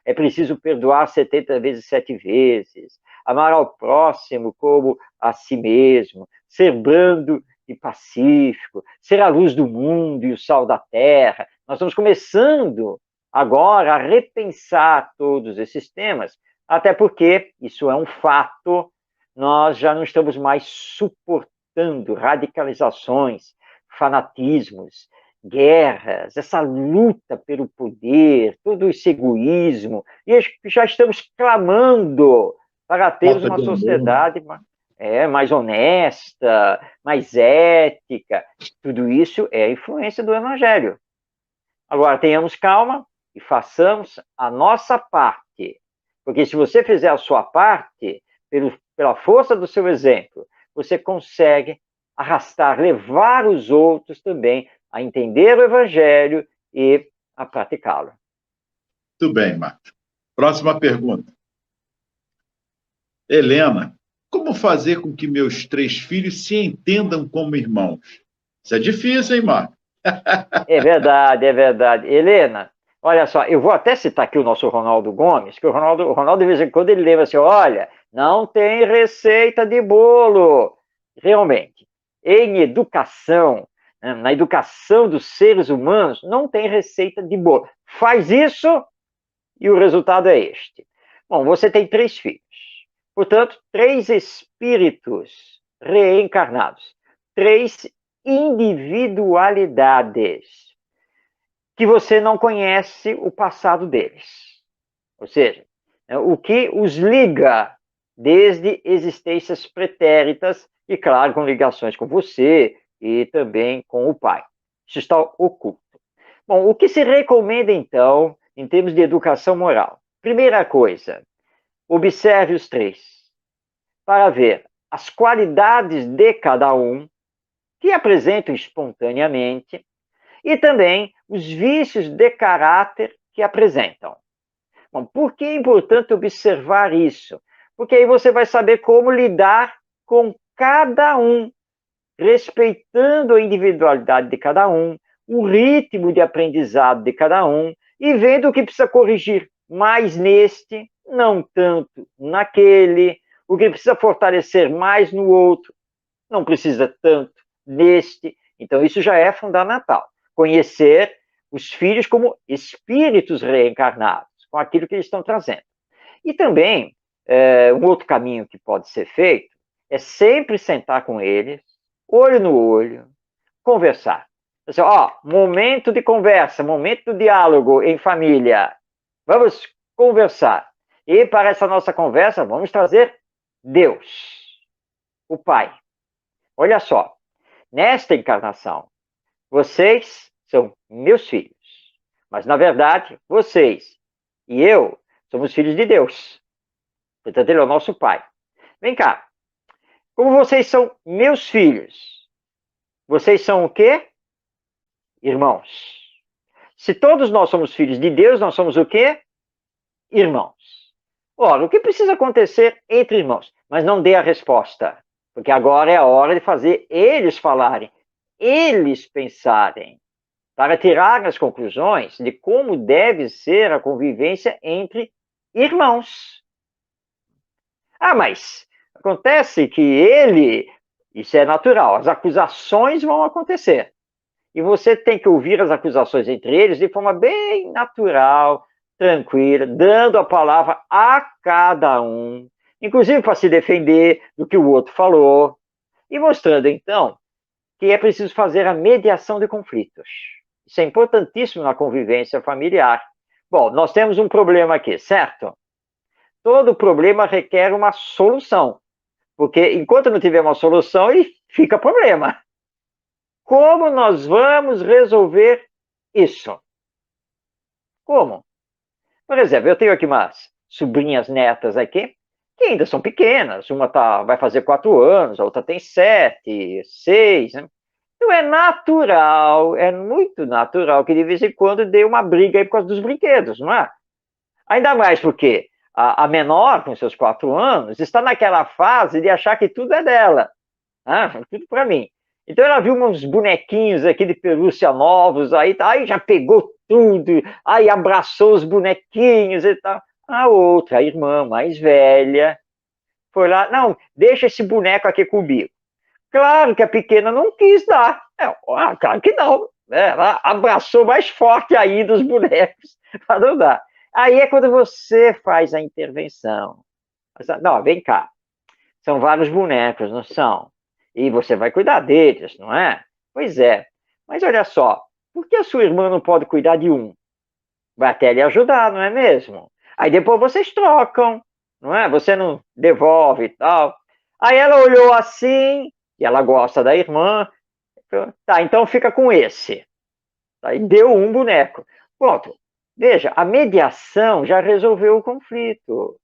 B: É preciso perdoar 70 vezes 7 vezes, amar ao próximo como a si mesmo, ser brando e pacífico, ser a luz do mundo e o sal da terra. Nós estamos começando agora a repensar todos esses temas, até porque, isso é um fato, nós já não estamos mais suportando radicalizações, fanatismos, guerras, essa luta pelo poder, todo esse egoísmo, e já estamos clamando para termos uma sociedade mais honesta, mais ética. Tudo isso é a influência do Evangelho. Agora, tenhamos calma e façamos a nossa parte. Porque se você fizer a sua parte, pela força do seu exemplo, você consegue arrastar, levar os outros também a entender o Evangelho e a praticá-lo.
C: Muito bem, Marcos. Próxima pergunta. Helena, como fazer com que meus 3 filhos se entendam como irmãos? Isso é difícil, hein, Marcos?
B: É verdade, é verdade. Helena, Olha só, eu vou até citar aqui o nosso Ronaldo Gomes, que o Ronaldo de vez em quando ele lembra assim, olha, não tem receita de bolo. Realmente, em educação, né, na educação dos seres humanos, não tem receita de bolo. Faz isso e o resultado é este. Bom, você tem 3 filhos. Portanto, 3 espíritos reencarnados. 3 individualidades que você não conhece o passado deles. Ou seja, o que os liga desde existências pretéritas e, claro, com ligações com você e também com o pai. Isso está oculto. Bom, o que se recomenda, então, em termos de educação moral? Primeira coisa, observe os 3 para ver as qualidades de cada um que apresentam espontaneamente e também os vícios de caráter que apresentam. Bom, por que é importante observar isso? Porque aí você vai saber como lidar com cada um, respeitando a individualidade de cada um, o ritmo de aprendizado de cada um e vendo o que precisa corrigir mais neste, não tanto naquele, o que precisa fortalecer mais no outro, não precisa tanto neste. Então, isso já é fundamental. Conhecer os filhos como espíritos reencarnados, com aquilo que eles estão trazendo. E também, um outro caminho que pode ser feito é sempre sentar com eles, olho no olho, conversar. Assim, momento de conversa, momento do diálogo em família. Vamos conversar. E para essa nossa conversa, vamos trazer Deus, o Pai. Olha só, nesta encarnação, vocês são meus filhos. Mas, na verdade, vocês e eu somos filhos de Deus. Portanto, ele é o nosso Pai. Vem cá. Como vocês são meus filhos, vocês são o quê? Irmãos. Se todos nós somos filhos de Deus, nós somos o quê? Irmãos. Ora, o que precisa acontecer entre irmãos? Mas não dê a resposta, porque agora é a hora de fazer eles falarem, eles pensarem, para tirar as conclusões de como deve ser a convivência entre irmãos. Mas acontece que isso é natural, as acusações vão acontecer. E você tem que ouvir as acusações entre eles de forma bem natural, tranquila, dando a palavra a cada um, inclusive para se defender do que o outro falou, e mostrando, então, que é preciso fazer a mediação de conflitos. Isso é importantíssimo na convivência familiar. Bom, nós temos um problema aqui, certo? Todo problema requer uma solução, porque enquanto não tiver uma solução, ele fica problema. Como nós vamos resolver isso? Como? Por exemplo, eu tenho aqui umas sobrinhas netas aqui, que ainda são pequenas. Uma vai fazer 4 anos, a outra tem 7, 6. Né? Então é natural, é muito natural que de vez em quando dê uma briga aí por causa dos brinquedos, não é? Ainda mais porque a menor, com seus 4 anos, está naquela fase de achar que tudo é dela. Tudo para mim. Então ela viu uns bonequinhos aqui de pelúcia novos, aí já pegou tudo, aí abraçou os bonequinhos e tal. A outra, a irmã mais velha, foi lá, não, deixa esse boneco aqui comigo. Claro que a pequena não quis dar. Claro que não. Ela abraçou mais forte ainda os bonecos para não dar. Aí é quando você faz a intervenção. Não, vem cá. São vários bonecos, não são? E você vai cuidar deles, não é? Pois é. Mas olha só, por que a sua irmã não pode cuidar de um? Vai até lhe ajudar, não é mesmo? Aí depois vocês trocam, não é? Você não devolve e tal. Aí ela olhou assim, e ela gosta da irmã. Tá, então fica com esse. Aí deu um boneco. Pronto. Veja, a mediação já resolveu o conflito.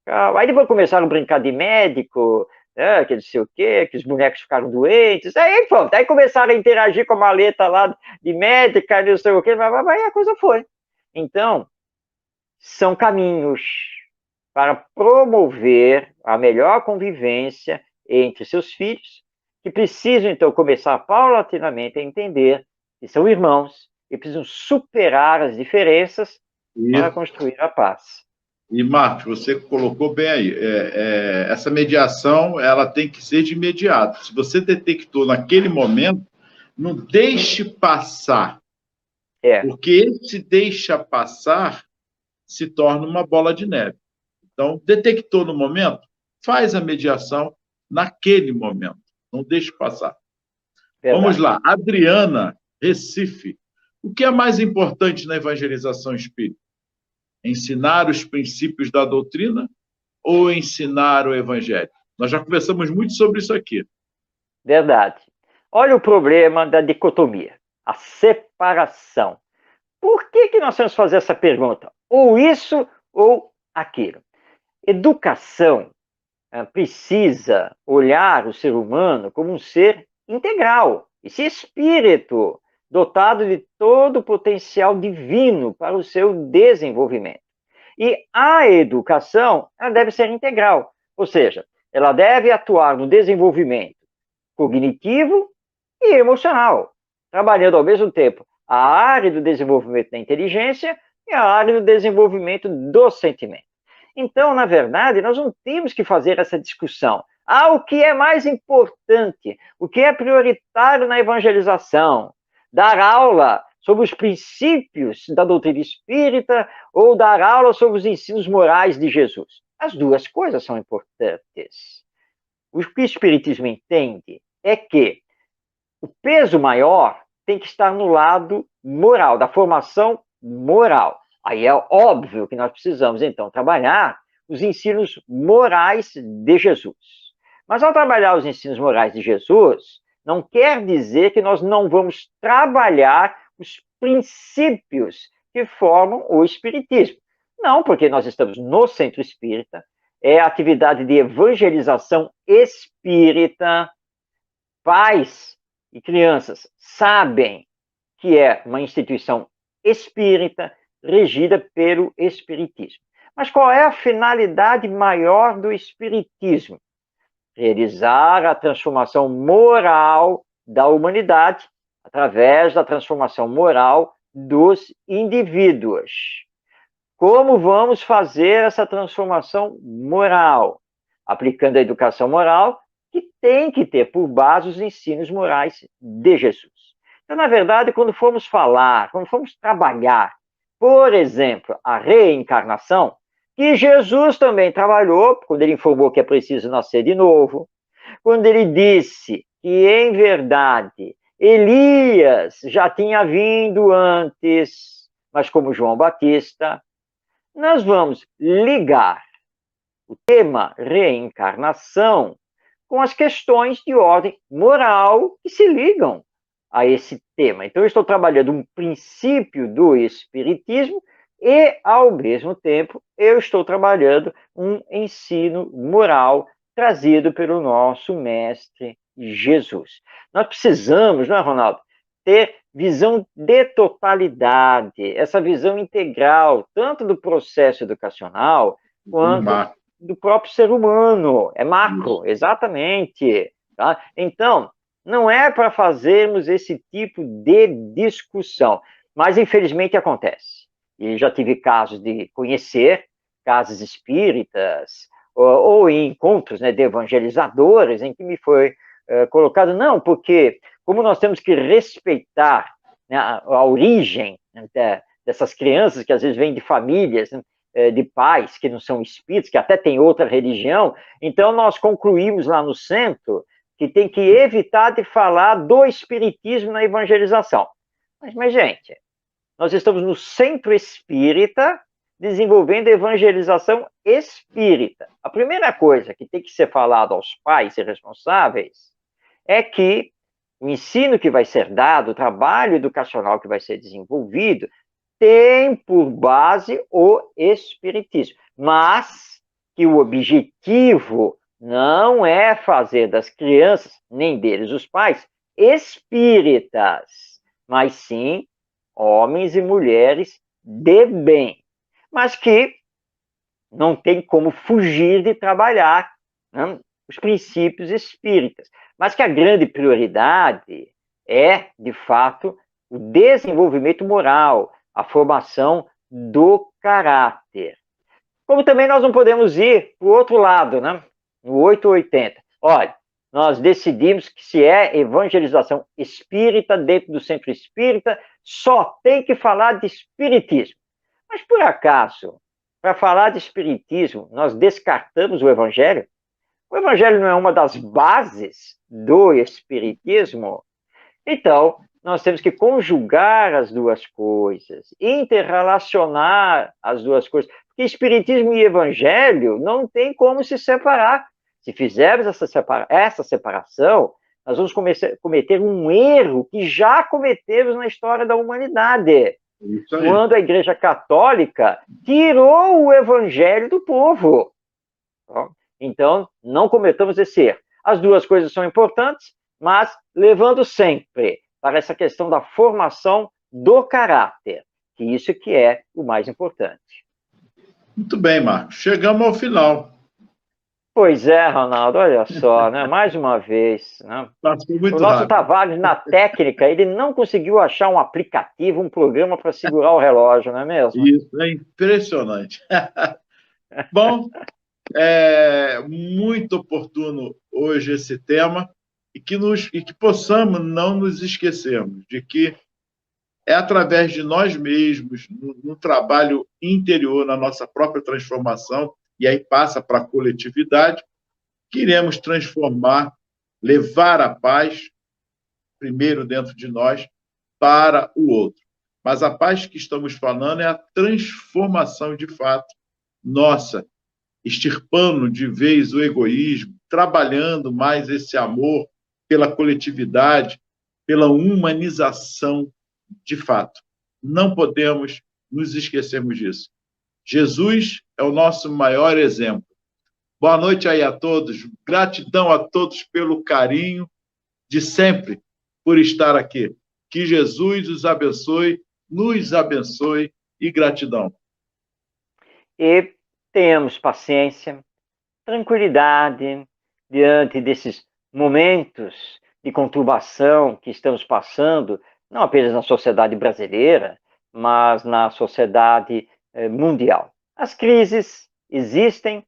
B: Aí depois começaram a brincar de médico, que não sei o quê, que os bonecos ficaram doentes. Aí pronto, aí começaram a interagir com a maleta lá de médica, não sei o quê, aí a coisa foi. Então, são caminhos para promover a melhor convivência entre seus filhos, que precisam, então, começar paulatinamente a entender que são irmãos e precisam superar as diferenças para construir a paz.
C: E, Marcos, você colocou bem aí. Essa mediação ela tem que ser de imediato. Se você detectou naquele momento, não deixe passar. Porque esse deixa passar se torna uma bola de neve. Então, detectou no momento, faz a mediação naquele momento. Não deixe passar. Verdade. Vamos lá. Adriana, Recife. O que é mais importante na evangelização espírita? Ensinar os princípios da doutrina ou ensinar o evangelho? Nós já conversamos muito sobre isso aqui.
B: Verdade. Olha o problema da dicotomia, a separação. Por que nós temos que fazer essa pergunta? Ou isso ou aquilo. Educação precisa olhar o ser humano como um ser integral, esse espírito dotado de todo o potencial divino para o seu desenvolvimento. E a educação, ela deve ser integral, ou seja, ela deve atuar no desenvolvimento cognitivo e emocional, trabalhando ao mesmo tempo a área do desenvolvimento da inteligência e a área do desenvolvimento do sentimento. Então, na verdade, nós não temos que fazer essa discussão. O que é mais importante? O que é prioritário na evangelização? Dar aula sobre os princípios da doutrina espírita ou dar aula sobre os ensinos morais de Jesus? As duas coisas são importantes. O que o Espiritismo entende é que o peso maior tem que estar no lado moral, da formação moral. Aí é óbvio que nós precisamos, então, trabalhar os ensinos morais de Jesus. Mas ao trabalhar os ensinos morais de Jesus, não quer dizer que nós não vamos trabalhar os princípios que formam o Espiritismo. Não, porque nós estamos no Centro Espírita, é a atividade de evangelização espírita. Pais e crianças sabem que é uma instituição espírita regida pelo Espiritismo. Mas qual é a finalidade maior do Espiritismo? Realizar a transformação moral da humanidade através da transformação moral dos indivíduos. Como vamos fazer essa transformação moral? Aplicando a educação moral, que tem que ter por base os ensinos morais de Jesus. Então, na verdade, quando formos falar, quando formos trabalhar, por exemplo, a reencarnação, que Jesus também trabalhou, quando ele informou que é preciso nascer de novo, quando ele disse que, em verdade, Elias já tinha vindo antes, mas como João Batista, nós vamos ligar o tema reencarnação com as questões de ordem moral que se ligam a esse tema. Então, eu estou trabalhando um princípio do Espiritismo e, ao mesmo tempo, eu estou trabalhando um ensino moral trazido pelo nosso Mestre Jesus. Nós precisamos, não é, Ronaldo, ter visão de totalidade, essa visão integral, tanto do processo educacional, quanto do próprio ser humano. É macro, exatamente. Tá? Então, não é para fazermos esse tipo de discussão, mas infelizmente acontece. E já tive casos de conhecer casas espíritas ou em encontros, né, de evangelizadores em que me foi colocado, não, porque como nós temos que respeitar, né, a origem, né, dessas crianças que às vezes vêm de famílias, né, de pais que não são espíritas, que até têm outra religião, então nós concluímos lá no centro que tem que evitar de falar do espiritismo na evangelização. Mas gente, nós estamos no Centro Espírita desenvolvendo evangelização espírita. A primeira coisa que tem que ser falado aos pais e responsáveis é que o ensino que vai ser dado, o trabalho educacional que vai ser desenvolvido, tem por base o espiritismo, mas que o objetivo não é fazer das crianças, nem deles os pais, espíritas, mas sim homens e mulheres de bem, mas que não tem como fugir de trabalhar, né, os princípios espíritas, mas que a grande prioridade é, de fato, o desenvolvimento moral, a formação do caráter. Como também nós não podemos ir para o outro lado, né? No 880. Olha, nós decidimos que se é evangelização espírita dentro do centro espírita, só tem que falar de espiritismo. Mas por acaso, para falar de espiritismo, nós descartamos o evangelho? O evangelho não é uma das bases do espiritismo? Então, nós temos que conjugar as duas coisas, interrelacionar as duas coisas, porque espiritismo e evangelho não tem como se separar. Se fizermos essa separação, nós vamos cometer um erro que já cometemos na história da humanidade, quando a Igreja Católica tirou o evangelho do povo. Então, não cometamos esse erro. As duas coisas são importantes, mas levando sempre para essa questão da formação do caráter, que isso que é o mais importante.
C: Muito bem, Marcos. Chegamos ao final.
B: Pois é, Ronaldo, olha só, né? Mais uma vez. Né? O nosso
C: rápido.
B: Tavares, na técnica, ele não conseguiu achar um aplicativo, um programa para segurar o relógio, não é mesmo?
C: Isso é impressionante. Bom, é muito oportuno hoje esse tema e que possamos não nos esquecermos de que é através de nós mesmos, no trabalho interior, na nossa própria transformação, e aí passa para a coletividade, que iremos transformar, levar a paz, primeiro dentro de nós, para o outro. Mas a paz que estamos falando é a transformação de fato nossa, extirpando de vez o egoísmo, trabalhando mais esse amor pela coletividade, pela humanização de fato. Não podemos nos esquecermos disso. Jesus é o nosso maior exemplo. Boa noite aí a todos. Gratidão a todos pelo carinho de sempre por estar aqui. Que Jesus os abençoe, nos abençoe e gratidão.
B: E tenhamos paciência, tranquilidade diante desses momentos de conturbação que estamos passando, não apenas na sociedade brasileira, mas na sociedade mundial. As crises existem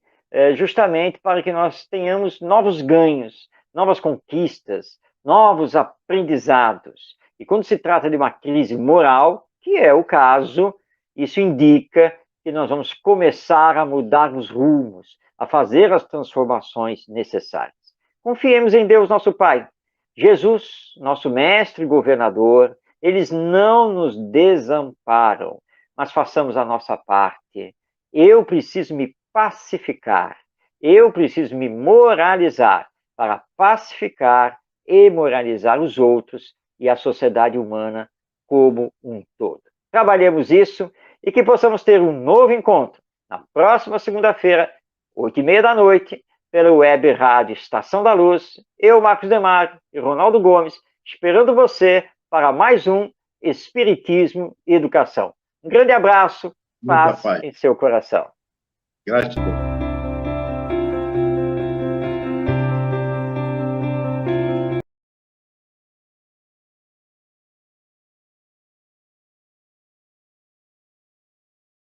B: justamente para que nós tenhamos novos ganhos, novas conquistas, novos aprendizados. E quando se trata de uma crise moral, que é o caso, isso indica que nós vamos começar a mudar os rumos, a fazer as transformações necessárias. Confiemos em Deus, nosso Pai. Jesus, nosso mestre e governador, eles não nos desamparam, mas façamos a nossa parte. Eu preciso me pacificar, eu preciso me moralizar para pacificar e moralizar os outros e a sociedade humana como um todo. Trabalhemos isso e que possamos ter um novo encontro na próxima segunda-feira, 8h30 da noite, pela web rádio Estação da Luz. Eu, Marcos Demário e Ronaldo Gomes, esperando você para mais um Espiritismo e Educação. Um grande abraço, paz em seu coração.
C: Gratidão.